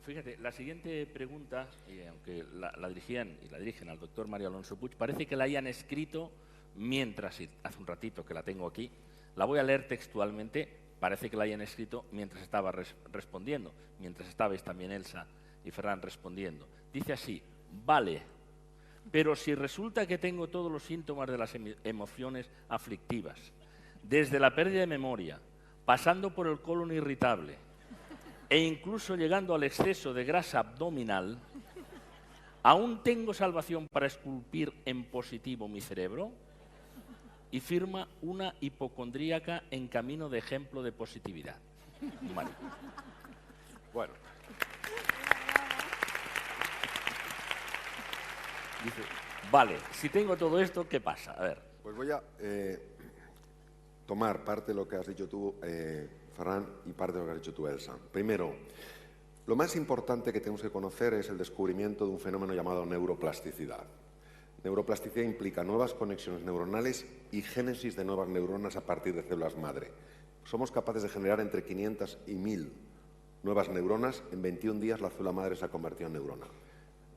Fíjate, la siguiente pregunta, aunque la dirigían y la dirigen al doctor Mario Alonso Puig, parece que la hayan escrito mientras, hace un ratito que la tengo aquí, la voy a leer textualmente, parece que la hayan escrito mientras estaba respondiendo, mientras estabais también Elsa y Ferran respondiendo. Dice así: vale, pero si resulta que tengo todos los síntomas de las emociones aflictivas, desde la pérdida de memoria, pasando por el colon irritable e incluso llegando al exceso de grasa abdominal, ¿Aún tengo salvación para esculpir en positivo mi cerebro? Y firma una hipocondríaca en camino de ejemplo de positividad. Vale. Bueno. Dice, vale, si tengo todo esto, ¿qué pasa? A ver. Pues voy a tomar parte de lo que has dicho tú, Ferran, y parte de lo que has dicho tú, Elsa. Primero, lo más importante que tenemos que conocer es el descubrimiento de un fenómeno llamado neuroplasticidad. Neuroplasticidad implica nuevas conexiones neuronales y génesis de nuevas neuronas a partir de células madre. Somos capaces de generar entre 500 y 1000 nuevas neuronas. En 21 días la célula madre se ha convertido en neurona.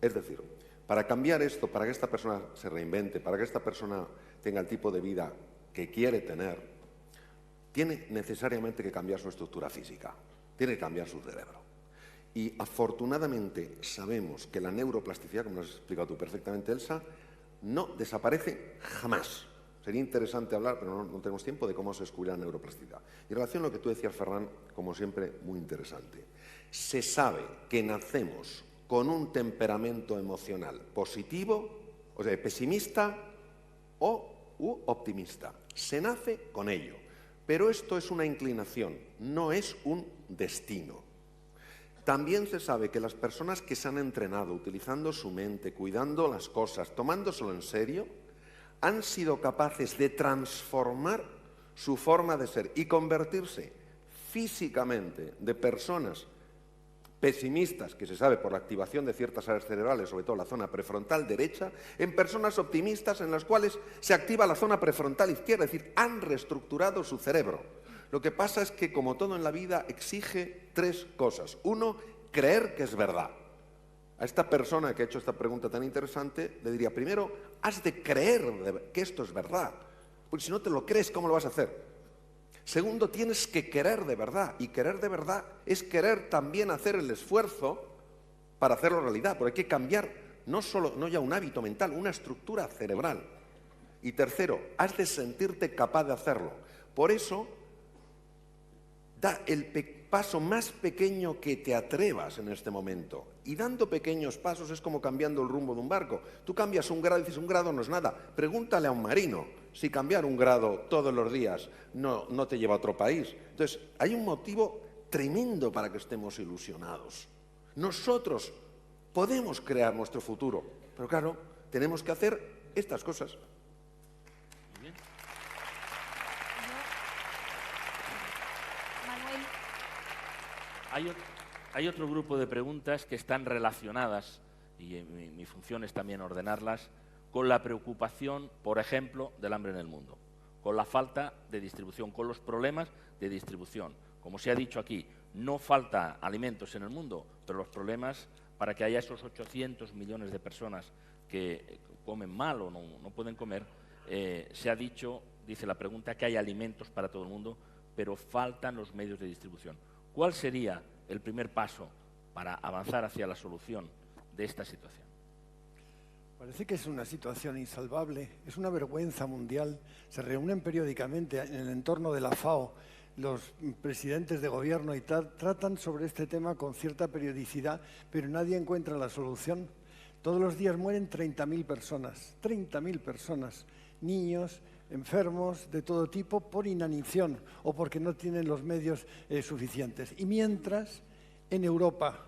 Es decir, para cambiar esto, para que esta persona se reinvente, para que esta persona tenga el tipo de vida que quiere tener, tiene necesariamente que cambiar su estructura física, tiene que cambiar su cerebro. Y afortunadamente sabemos que la neuroplasticidad, como nos has explicado tú perfectamente, Elsa, no desaparece jamás. Sería interesante hablar, pero no tenemos tiempo, de cómo se descubre la neuroplasticidad. Y en relación a lo que tú decías, Ferran, como siempre, muy interesante. Se sabe que nacemos con un temperamento emocional positivo, o sea, pesimista u optimista. Se nace con ello. Pero esto es una inclinación, no es un destino. También se sabe que las personas que se han entrenado utilizando su mente, cuidando las cosas, tomándoselo en serio, han sido capaces de transformar su forma de ser y convertirse físicamente de personas pesimistas, que se sabe por la activación de ciertas áreas cerebrales, sobre todo la zona prefrontal derecha, en personas optimistas en las cuales se activa la zona prefrontal izquierda, es decir, han reestructurado su cerebro. Lo que pasa es que, como todo en la vida, exige tres cosas. Uno, creer que es verdad. A esta persona que ha hecho esta pregunta tan interesante, le diría, primero, has de creer que esto es verdad, porque si no te lo crees, ¿cómo lo vas a hacer? Segundo, tienes que querer de verdad, y querer de verdad es querer también hacer el esfuerzo para hacerlo realidad, porque hay que cambiar no ya un hábito mental, una estructura cerebral. Y tercero, has de sentirte capaz de hacerlo. Por eso, da el paso más pequeño que te atrevas en este momento. Y dando pequeños pasos es como cambiando el rumbo de un barco. Tú cambias un grado y dices, un grado no es nada. Pregúntale a un marino si cambiar un grado todos los días no te lleva a otro país. Entonces, hay un motivo tremendo para que estemos ilusionados. Nosotros podemos crear nuestro futuro, pero claro, tenemos que hacer estas cosas. Hay otro grupo de preguntas que están relacionadas, y mi función es también ordenarlas, con la preocupación, por ejemplo, del hambre en el mundo, con la falta de distribución, con los problemas de distribución. Como se ha dicho aquí, no falta alimentos en el mundo, pero los problemas para que haya esos 800 millones de personas que comen mal o no pueden comer, se ha dicho, dice la pregunta, que hay alimentos para todo el mundo, pero faltan los medios de distribución. ¿Cuál sería el primer paso para avanzar hacia la solución de esta situación? Parece que es una situación insalvable, es una vergüenza mundial. Se reúnen periódicamente en el entorno de la FAO los presidentes de gobierno y tratan sobre este tema con cierta periodicidad, pero nadie encuentra la solución. Todos los días mueren 30.000 personas, niños, enfermos de todo tipo por inanición o porque no tienen los medios suficientes. Y mientras, en Europa,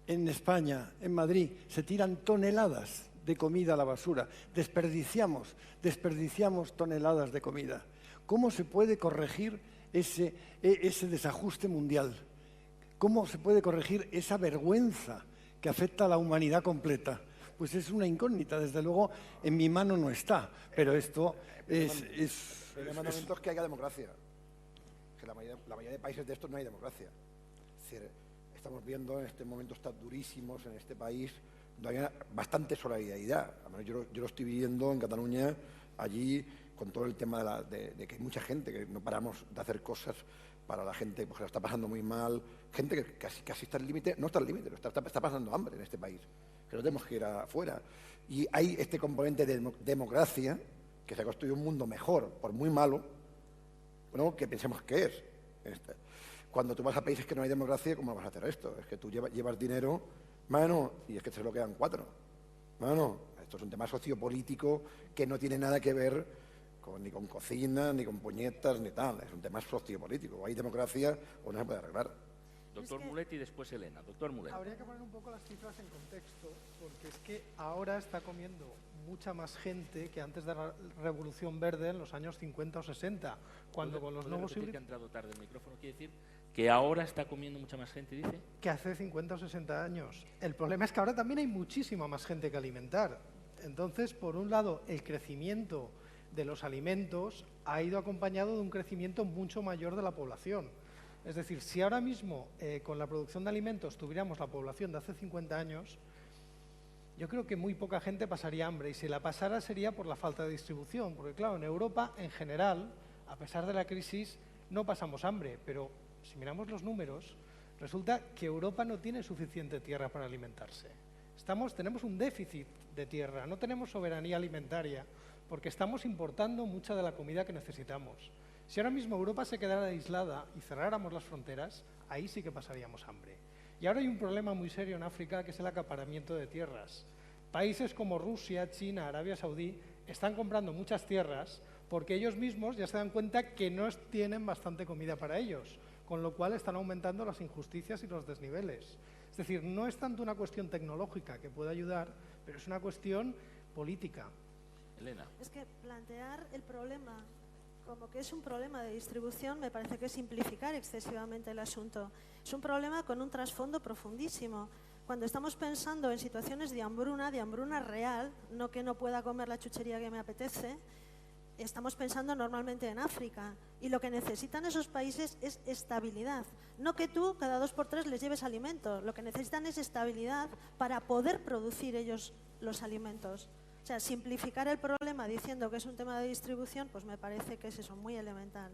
en España, en Madrid, se tiran toneladas de comida a la basura. Desperdiciamos toneladas de comida. ¿Cómo se puede corregir ese desajuste mundial? ¿Cómo se puede corregir esa vergüenza que afecta a la humanidad completa? Pues es una incógnita, desde luego en mi mano no está, pero esto El mandamiento es que haya democracia. Que la mayoría de países de estos no hay democracia. Es decir, estamos viendo en este momento estar durísimos en este país, donde hay bastante solidaridad. Yo lo estoy viviendo en Cataluña, allí, con todo el tema de que hay mucha gente, que no paramos de hacer cosas para la gente pues, que la está pasando muy mal. Gente que casi está al límite, no está al límite, está pasando hambre en este país, que no tenemos que ir afuera. Y hay este componente de democracia, que se ha construido un mundo mejor, por muy malo, bueno, que pensemos que es. Cuando tú vas a países que no hay democracia, ¿cómo vas a hacer esto? Es que tú llevas dinero, mano, y es que se lo quedan 4. No, esto es un tema sociopolítico que no tiene nada que ver ni con cocina, ni con puñetas, ni tal. Es un tema sociopolítico. O hay democracia o no se puede arreglar. Doctor Mulet y después Elena. Doctor Mulet. Habría que poner un poco las cifras en contexto, porque es que ahora está comiendo mucha más gente que antes de la Revolución Verde en los años 50 o 60, cuando con los nuevos híbridos... que ha entrado tarde el micrófono, quiere decir que ahora está comiendo mucha más gente, dice. Que hace 50 o 60 años. El problema es que ahora también hay muchísima más gente que alimentar. Entonces, por un lado, el crecimiento de los alimentos ha ido acompañado de un crecimiento mucho mayor de la población. Es decir, si ahora mismo con la producción de alimentos tuviéramos la población de hace 50 años, yo creo que muy poca gente pasaría hambre, y si la pasara sería por la falta de distribución, porque claro, en Europa en general, a pesar de la crisis, no pasamos hambre, pero si miramos los números, resulta que Europa no tiene suficiente tierra para alimentarse. Tenemos un déficit de tierra, no tenemos soberanía alimentaria, porque estamos importando mucha de la comida que necesitamos. Si ahora mismo Europa se quedara aislada y cerráramos las fronteras, ahí sí que pasaríamos hambre. Y ahora hay un problema muy serio en África, que es el acaparamiento de tierras. Países como Rusia, China, Arabia Saudí están comprando muchas tierras porque ellos mismos ya se dan cuenta que no tienen bastante comida para ellos, con lo cual están aumentando las injusticias y los desniveles. Es decir, no es tanto una cuestión tecnológica que puede ayudar, pero es una cuestión política. Elena. Es que plantear el problema como que es un problema de distribución me parece que es simplificar excesivamente el asunto. Es un problema con un trasfondo profundísimo. Cuando estamos pensando en situaciones de hambruna real, no que no pueda comer la chuchería que me apetece, estamos pensando normalmente en África, y lo que necesitan esos países es estabilidad. No que tú cada 2 por 3 les lleves alimentos, lo que necesitan es estabilidad para poder producir ellos los alimentos. O sea, simplificar el problema diciendo que es un tema de distribución, pues me parece que es eso, muy elemental.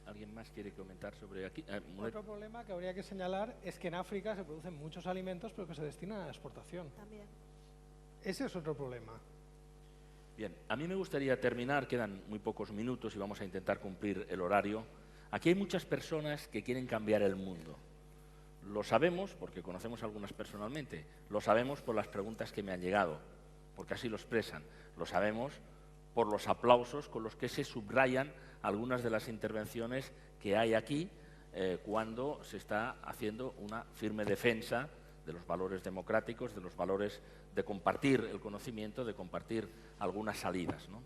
¿Alguien más quiere comentar sobre aquí? Otro problema que habría que señalar es que en África se producen muchos alimentos, pero que se destinan a la exportación. También. Ese es otro problema. Bien, a mí me gustaría terminar, quedan muy pocos minutos y vamos a intentar cumplir el horario. Aquí hay muchas personas que quieren cambiar el mundo. Lo sabemos porque conocemos a algunas personalmente, lo sabemos por las preguntas que me han llegado, porque así lo expresan. Lo sabemos por los aplausos con los que se subrayan algunas de las intervenciones que hay aquí cuando se está haciendo una firme defensa de los valores democráticos, de los valores de compartir el conocimiento, de compartir algunas salidas, ¿no?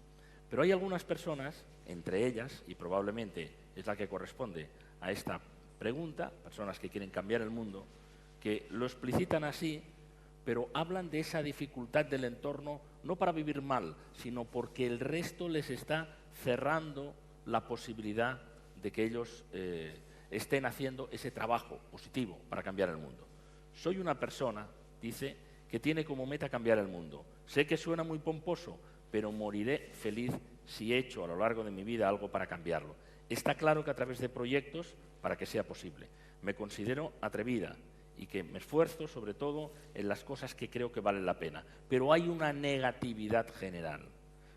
Pero hay algunas personas, entre ellas, y probablemente es la que corresponde a esta pregunta, personas que quieren cambiar el mundo, que lo explicitan así, pero hablan de esa dificultad del entorno no para vivir mal, sino porque el resto les está cerrando la posibilidad de que ellos estén haciendo ese trabajo positivo para cambiar el mundo. Soy una persona, dice, que tiene como meta cambiar el mundo. Sé que suena muy pomposo, pero moriré feliz si he hecho a lo largo de mi vida algo para cambiarlo. Está claro que a través de proyectos para que sea posible. Me considero atrevida y que me esfuerzo sobre todo en las cosas que creo que valen la pena. Pero hay una negatividad general.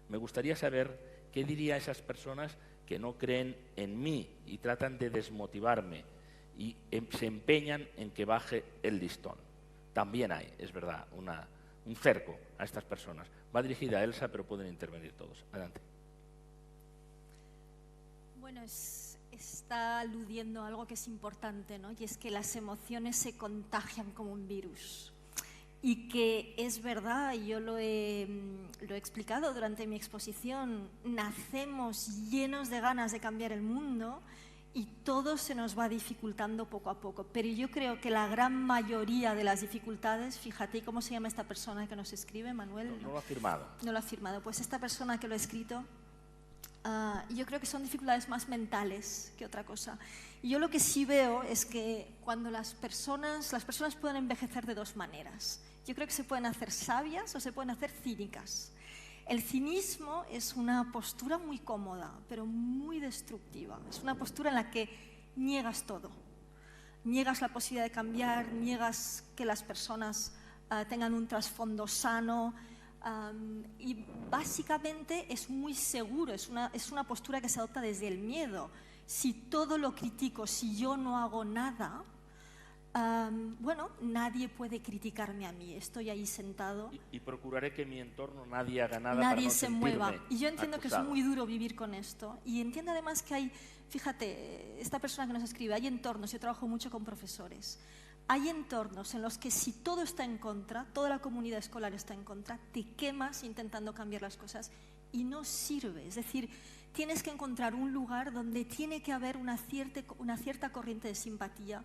Me gustaría saber qué diría a esas personas que no creen en mí y tratan de desmotivarme y se empeñan en que baje el listón. También hay, es verdad, un cerco a estas personas. Va dirigida a Elsa, pero pueden intervenir todos. Adelante. Bueno, está aludiendo a algo que es importante, ¿no? Y es que las emociones se contagian como un virus. Y que es verdad, y yo lo he explicado durante mi exposición, nacemos llenos de ganas de cambiar el mundo y todo se nos va dificultando poco a poco. Pero yo creo que la gran mayoría de las dificultades, fíjate, ¿cómo se llama esta persona que nos escribe, Manuel? No lo ha firmado. No lo ha firmado. Pues esta persona que lo ha escrito, yo creo que son dificultades más mentales que otra cosa. Y yo lo que sí veo es que cuando las personas pueden envejecer de dos maneras. Yo creo que se pueden hacer sabias o se pueden hacer cínicas. El cinismo es una postura muy cómoda, pero muy destructiva. Es una postura en la que niegas todo. Niegas la posibilidad de cambiar, niegas que las personas tengan un trasfondo sano, y básicamente es muy seguro, es una postura que se adopta desde el miedo. Si todo lo critico, si yo no hago nada, Bueno, nadie puede criticarme a mí, estoy ahí sentado. Y procuraré que en mi entorno nadie haga nada Nadie para no se sentirme mueva. Y yo entiendo que es acusado. muy duro vivir con esto. Y entiendo además que hay, fíjate, esta persona que nos escribe, hay entornos, yo trabajo mucho con profesores, hay entornos en los que si todo está en contra, toda la comunidad escolar está en contra, te quemas intentando cambiar las cosas y no sirve. Es decir, tienes que encontrar un lugar donde tiene que haber una cierta corriente de simpatía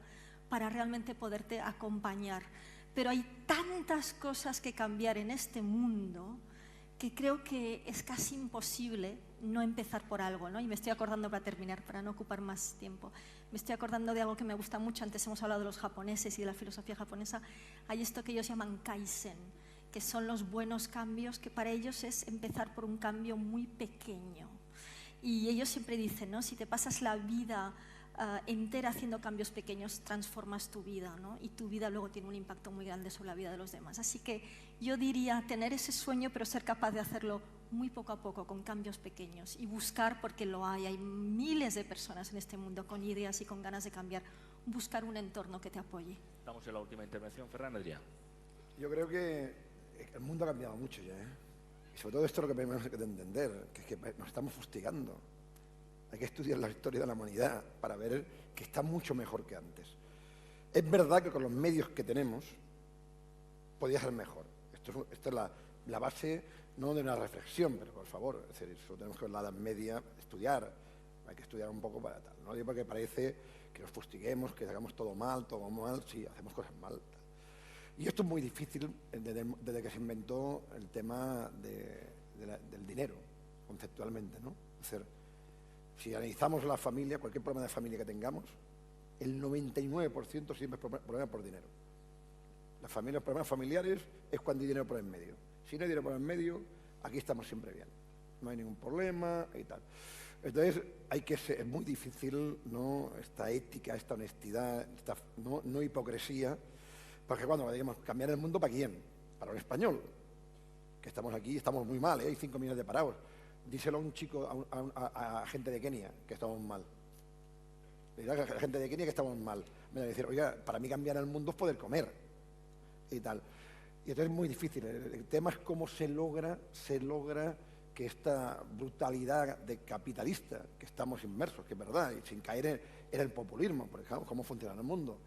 para realmente poderte acompañar. Pero hay tantas cosas que cambiar en este mundo que creo que es casi imposible no empezar por algo, ¿no? Y me estoy acordando, para terminar, para no ocupar más tiempo, me estoy acordando de algo que me gusta mucho. Antes hemos hablado de los japoneses y de la filosofía japonesa. Hay esto que ellos llaman kaizen, que son los buenos cambios, que para ellos es empezar por un cambio muy pequeño. Y ellos siempre dicen, ¿no? Si te pasas la vida entera haciendo cambios pequeños, transformas tu vida, ¿no? Y tu vida luego tiene un impacto muy grande sobre la vida de los demás. Así que yo diría tener ese sueño, pero ser capaz de hacerlo muy poco a poco, con cambios pequeños, y buscar, porque lo hay miles de personas en este mundo con ideas y con ganas de cambiar, buscar un entorno que te apoye. Estamos en la última intervención. Ferran Adrià. Yo creo que el mundo ha cambiado mucho ya, ¿eh? Y sobre todo esto es lo que tenemos que entender, que es que nos estamos fustigando. Hay que estudiar la historia de la humanidad para ver que está mucho mejor que antes. Es verdad que con los medios que tenemos podía ser mejor. Esto es la base, no de una reflexión, pero por favor, es decir, eso tenemos que ver la Edad Media, estudiar. Hay que estudiar un poco para tal. No digo porque parece que nos fustiguemos, que hagamos todo mal, sí, hacemos cosas mal. Y esto es muy difícil desde que se inventó el tema del dinero, conceptualmente, ¿no? Es decir, si analizamos la familia, cualquier problema de familia que tengamos, el 99% siempre es problema por dinero. Los problemas familiares es cuando hay dinero por en medio. Si no hay dinero por en medio, aquí estamos siempre bien. No hay ningún problema y tal. Entonces, es muy difícil, ¿no?, esta ética, esta honestidad, esta no hipocresía, porque cuando digamos cambiar el mundo, ¿para quién? Para un español, que estamos aquí, estamos muy mal, ¿eh? Hay 5 millones de parados. Díselo a un chico, a gente de Kenia, que estamos mal. Dirá a la gente de Kenia que estamos mal. Me van a decir, oiga, para mí cambiar el mundo es poder comer. Y tal. Y entonces es muy difícil. El tema es cómo se logra que esta brutalidad de capitalista que estamos inmersos, que es verdad, y sin caer en el populismo, por ejemplo, cómo funciona el mundo.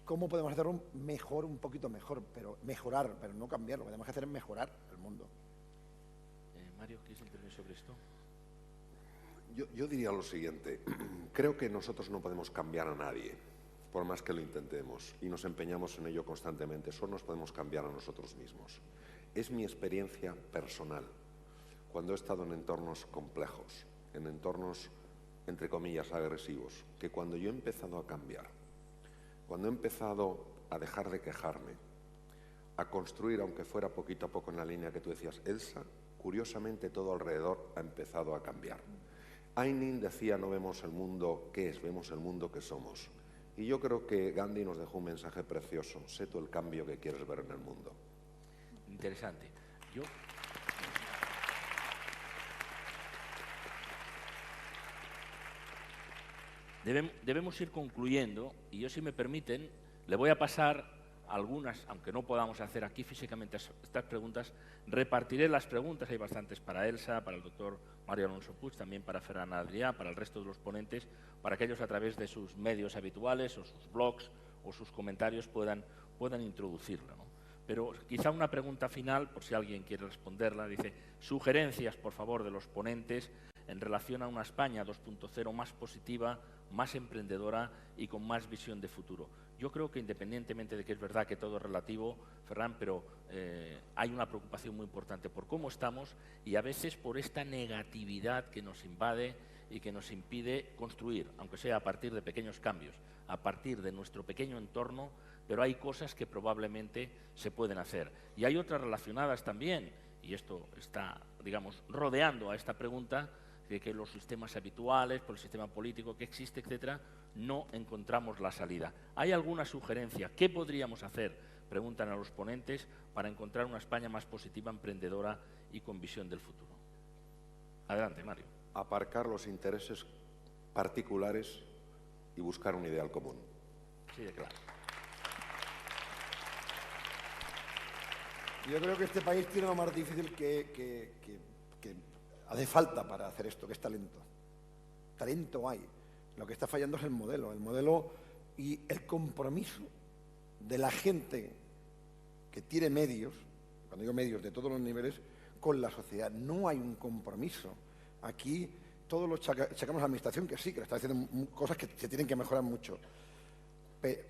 ¿Cómo podemos hacerlo un poquito mejor, pero mejorar, pero no cambiar? Lo que tenemos que hacer es mejorar el mundo. Mario, ¿quieres intervenir sobre esto? Yo diría lo siguiente. Creo que nosotros no podemos cambiar a nadie, por más que lo intentemos, y nos empeñamos en ello constantemente. Solo nos podemos cambiar a nosotros mismos. Es mi experiencia personal. Cuando he estado en entornos complejos, en entornos, entre comillas, agresivos, que cuando yo he empezado a cambiar, cuando he empezado a dejar de quejarme, a construir, aunque fuera poquito a poco en la línea que tú decías, Elsa, curiosamente todo alrededor ha empezado a cambiar. Ainin decía, no vemos el mundo que es, vemos el mundo que somos. Y yo creo que Gandhi nos dejó un mensaje precioso. Sé tú el cambio que quieres ver en el mundo. Interesante. Debemos ir concluyendo, y yo, si me permiten, le voy a pasar algunas, aunque no podamos hacer aquí físicamente estas preguntas, repartiré las preguntas, hay bastantes para Elsa, para el doctor Mario Alonso Puig, también para Ferran Adrià, para el resto de los ponentes, para que ellos a través de sus medios habituales o sus blogs o sus comentarios puedan introducirlo, ¿no? Pero quizá una pregunta final, por si alguien quiere responderla, dice, sugerencias, por favor, de los ponentes en relación a una España 2.0 más positiva, más emprendedora y con más visión de futuro. Yo creo que, independientemente de que es verdad que todo es relativo, Ferran, pero hay una preocupación muy importante por cómo estamos y a veces por esta negatividad que nos invade y que nos impide construir, aunque sea a partir de pequeños cambios, a partir de nuestro pequeño entorno, pero hay cosas que probablemente se pueden hacer. Y hay otras relacionadas también, y esto está, digamos, rodeando a esta pregunta, de que los sistemas habituales, por el sistema político que existe, etcétera, no encontramos la salida. ¿Hay alguna sugerencia? ¿Qué podríamos hacer? Preguntan a los ponentes, para encontrar una España más positiva, emprendedora y con visión del futuro. Adelante, Mario. Aparcar los intereses particulares y buscar un ideal común. Sí, de claro. Yo creo que este país tiene lo más difícil que hace falta para hacer esto, que es talento. Talento hay. Lo que está fallando es el modelo y el compromiso de la gente que tiene medios, cuando digo medios de todos los niveles, con la sociedad. No hay un compromiso. Aquí todos los sacamos a la administración, que sí, que está haciendo cosas que se tienen que mejorar mucho.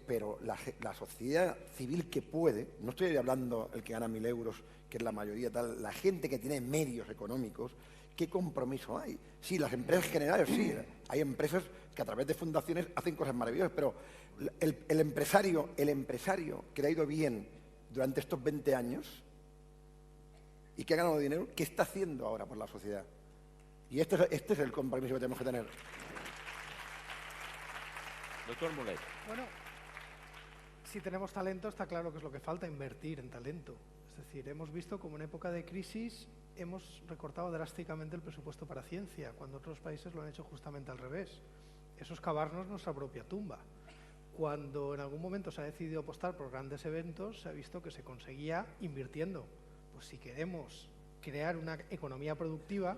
Pero la sociedad civil que puede, no estoy hablando el que gana 1.000 euros, que es la mayoría tal, la gente que tiene medios económicos, ¿qué compromiso hay? Sí, las empresas generales, sí, hay empresas que a través de fundaciones hacen cosas maravillosas, pero el empresario que le ha ido bien durante estos 20 años y que ha ganado dinero, ¿qué está haciendo ahora por la sociedad? Y este es el compromiso que tenemos que tener. Doctor Mulet. Bueno, si tenemos talento, está claro que es lo que falta, invertir en talento. Es decir, hemos visto como en época de crisis hemos recortado drásticamente el presupuesto para ciencia, cuando otros países lo han hecho justamente al revés. Eso es cavarnos nuestra propia tumba. Cuando en algún momento se ha decidido apostar por grandes eventos, se ha visto que se conseguía invirtiendo. Pues si queremos crear una economía productiva,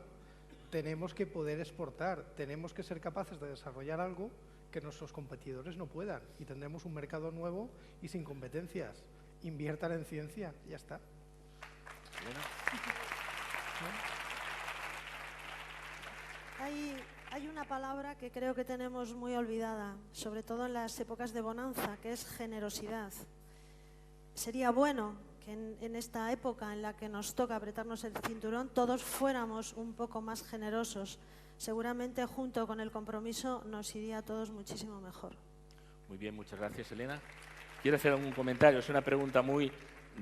tenemos que poder exportar, tenemos que ser capaces de desarrollar algo que nuestros competidores no puedan, y tendremos un mercado nuevo y sin competencias. Inviertan en ciencia, ya está. Hay una palabra que creo que tenemos muy olvidada, sobre todo en las épocas de bonanza, que es generosidad. Sería bueno que en esta época en la que nos toca apretarnos el cinturón, todos fuéramos un poco más generosos. Seguramente junto con el compromiso nos iría a todos muchísimo mejor. Muy bien, muchas gracias, Elena. ¿Quiere hacer algún comentario? Es una pregunta muy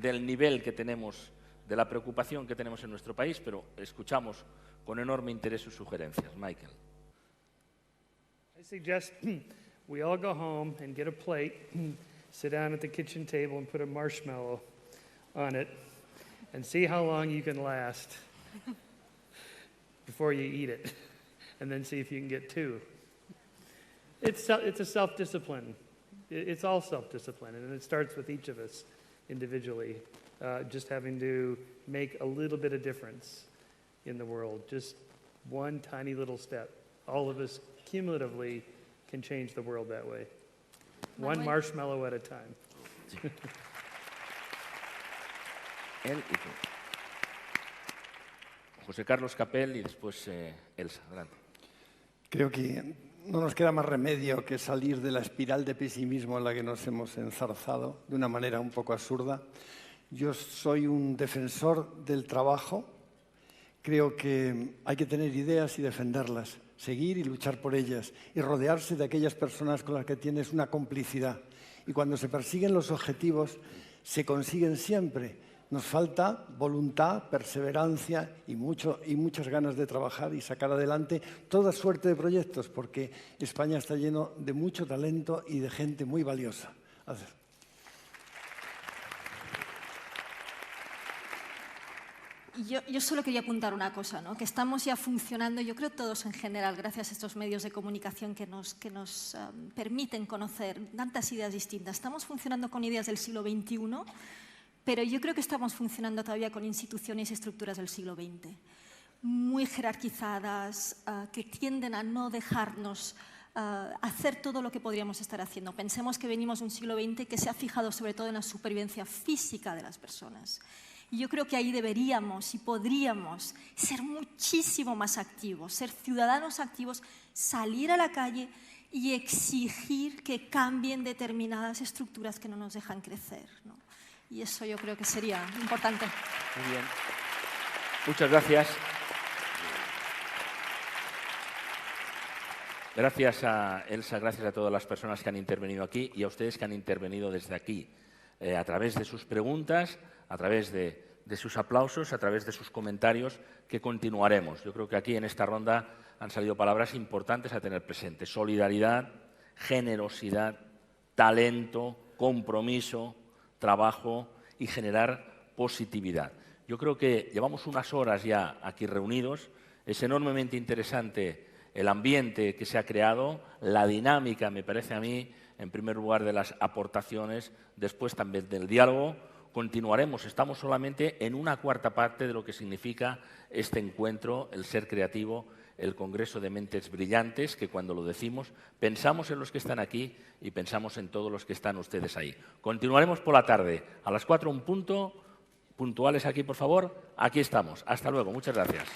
del nivel que tenemos, de la preocupación que tenemos en nuestro país, pero escuchamos con enorme interés sus sugerencias. Michael. I suggest we all go home and get a plate, sit down at the kitchen table and put a marshmallow on it, and see how long you can last before you eat it, and then see if you can get two. It's a self-discipline. It's all self-discipline, and it starts with each of us individually, just having to make a little bit of difference in the world, just one tiny little step. All of us cumulatively can change the world that way. One marshmallow at a time. Él y tú. José Carlos Capel y después Elsa. Adelante. Creo que no nos queda más remedio que salir de la espiral de pesimismo en la que nos hemos enzarzado de una manera un poco absurda. Yo soy un defensor del trabajo. Creo que hay que tener ideas y defenderlas, seguir y luchar por ellas y rodearse de aquellas personas con las que tienes una complicidad. Y cuando se persiguen los objetivos, se consiguen siempre. Nos falta voluntad, perseverancia y muchas ganas de trabajar y sacar adelante toda suerte de proyectos, porque España está lleno de mucho talento y de gente muy valiosa. Yo solo quería apuntar una cosa, ¿no? Que estamos ya funcionando, yo creo todos en general, gracias a estos medios de comunicación que nos permiten conocer tantas ideas distintas. Estamos funcionando con ideas del siglo XXI, pero yo creo que estamos funcionando todavía con instituciones y estructuras del siglo XX, muy jerarquizadas, que tienden a no dejarnos hacer todo lo que podríamos estar haciendo. Pensemos que venimos de un siglo XX que se ha fijado sobre todo en la supervivencia física de las personas. Y yo creo que ahí deberíamos y podríamos ser muchísimo más activos, ser ciudadanos activos, salir a la calle y exigir que cambien determinadas estructuras que no nos dejan crecer, ¿no? Y eso yo creo que sería importante. Muy bien. Muchas gracias. Gracias a Elsa, gracias a todas las personas que han intervenido aquí y a ustedes que han intervenido desde aquí, a través de sus preguntas, a través de sus aplausos, a través de sus comentarios, que continuaremos. Yo creo que aquí en esta ronda han salido palabras importantes a tener presentes. Solidaridad, generosidad, talento, compromiso, trabajo y generar positividad. Yo creo que llevamos unas horas ya aquí reunidos. Es enormemente interesante el ambiente que se ha creado, la dinámica, me parece a mí, en primer lugar de las aportaciones, después también del diálogo, continuaremos, estamos solamente en una cuarta parte de lo que significa este encuentro, el ser creativo, el Congreso de Mentes Brillantes, que cuando lo decimos pensamos en los que están aquí y pensamos en todos los que están ustedes ahí. Continuaremos por la tarde, a las 4 en punto, puntuales aquí, por favor. Aquí estamos. Hasta luego. Muchas gracias.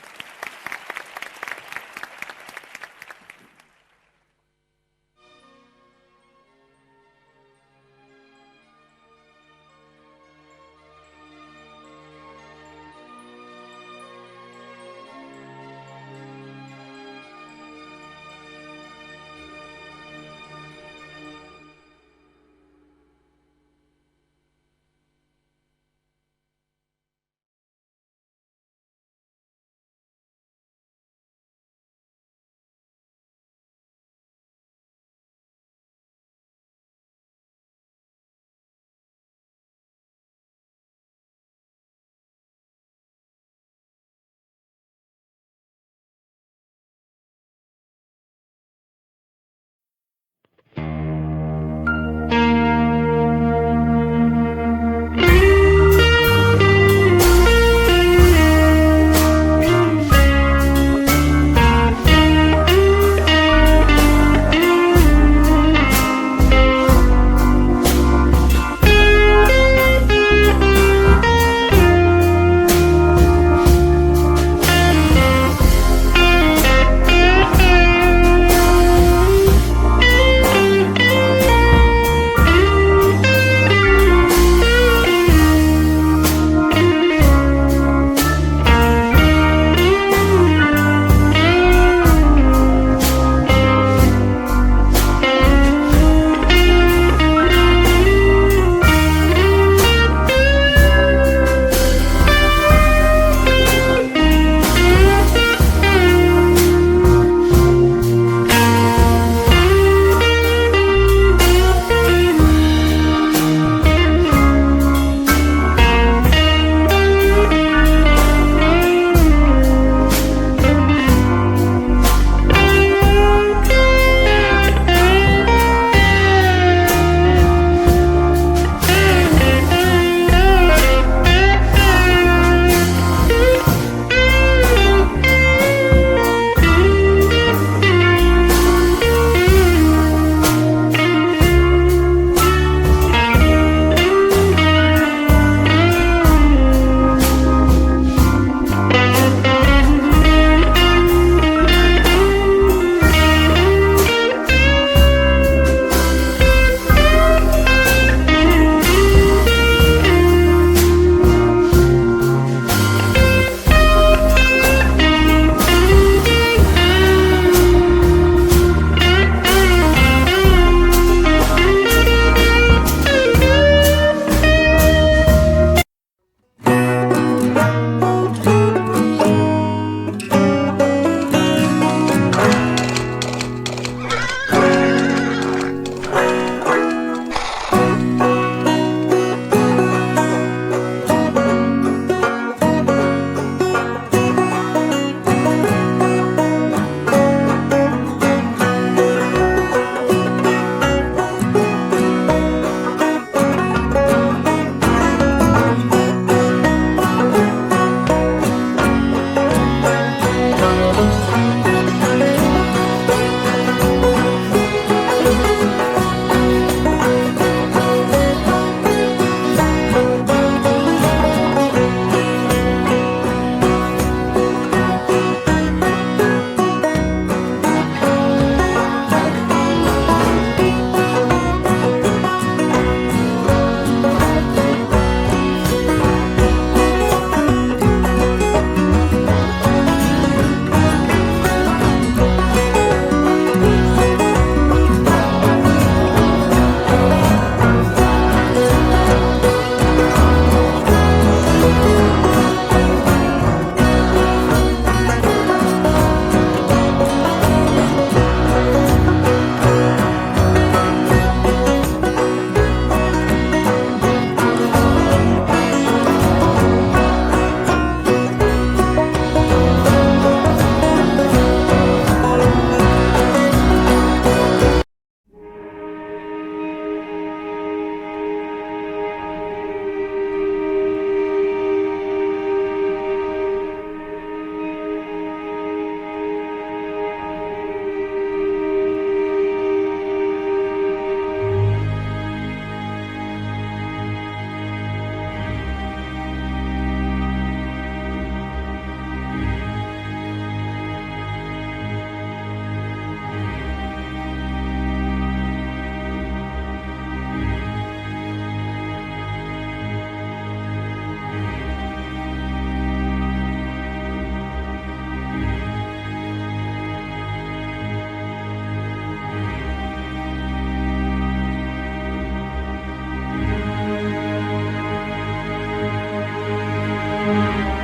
Thank you.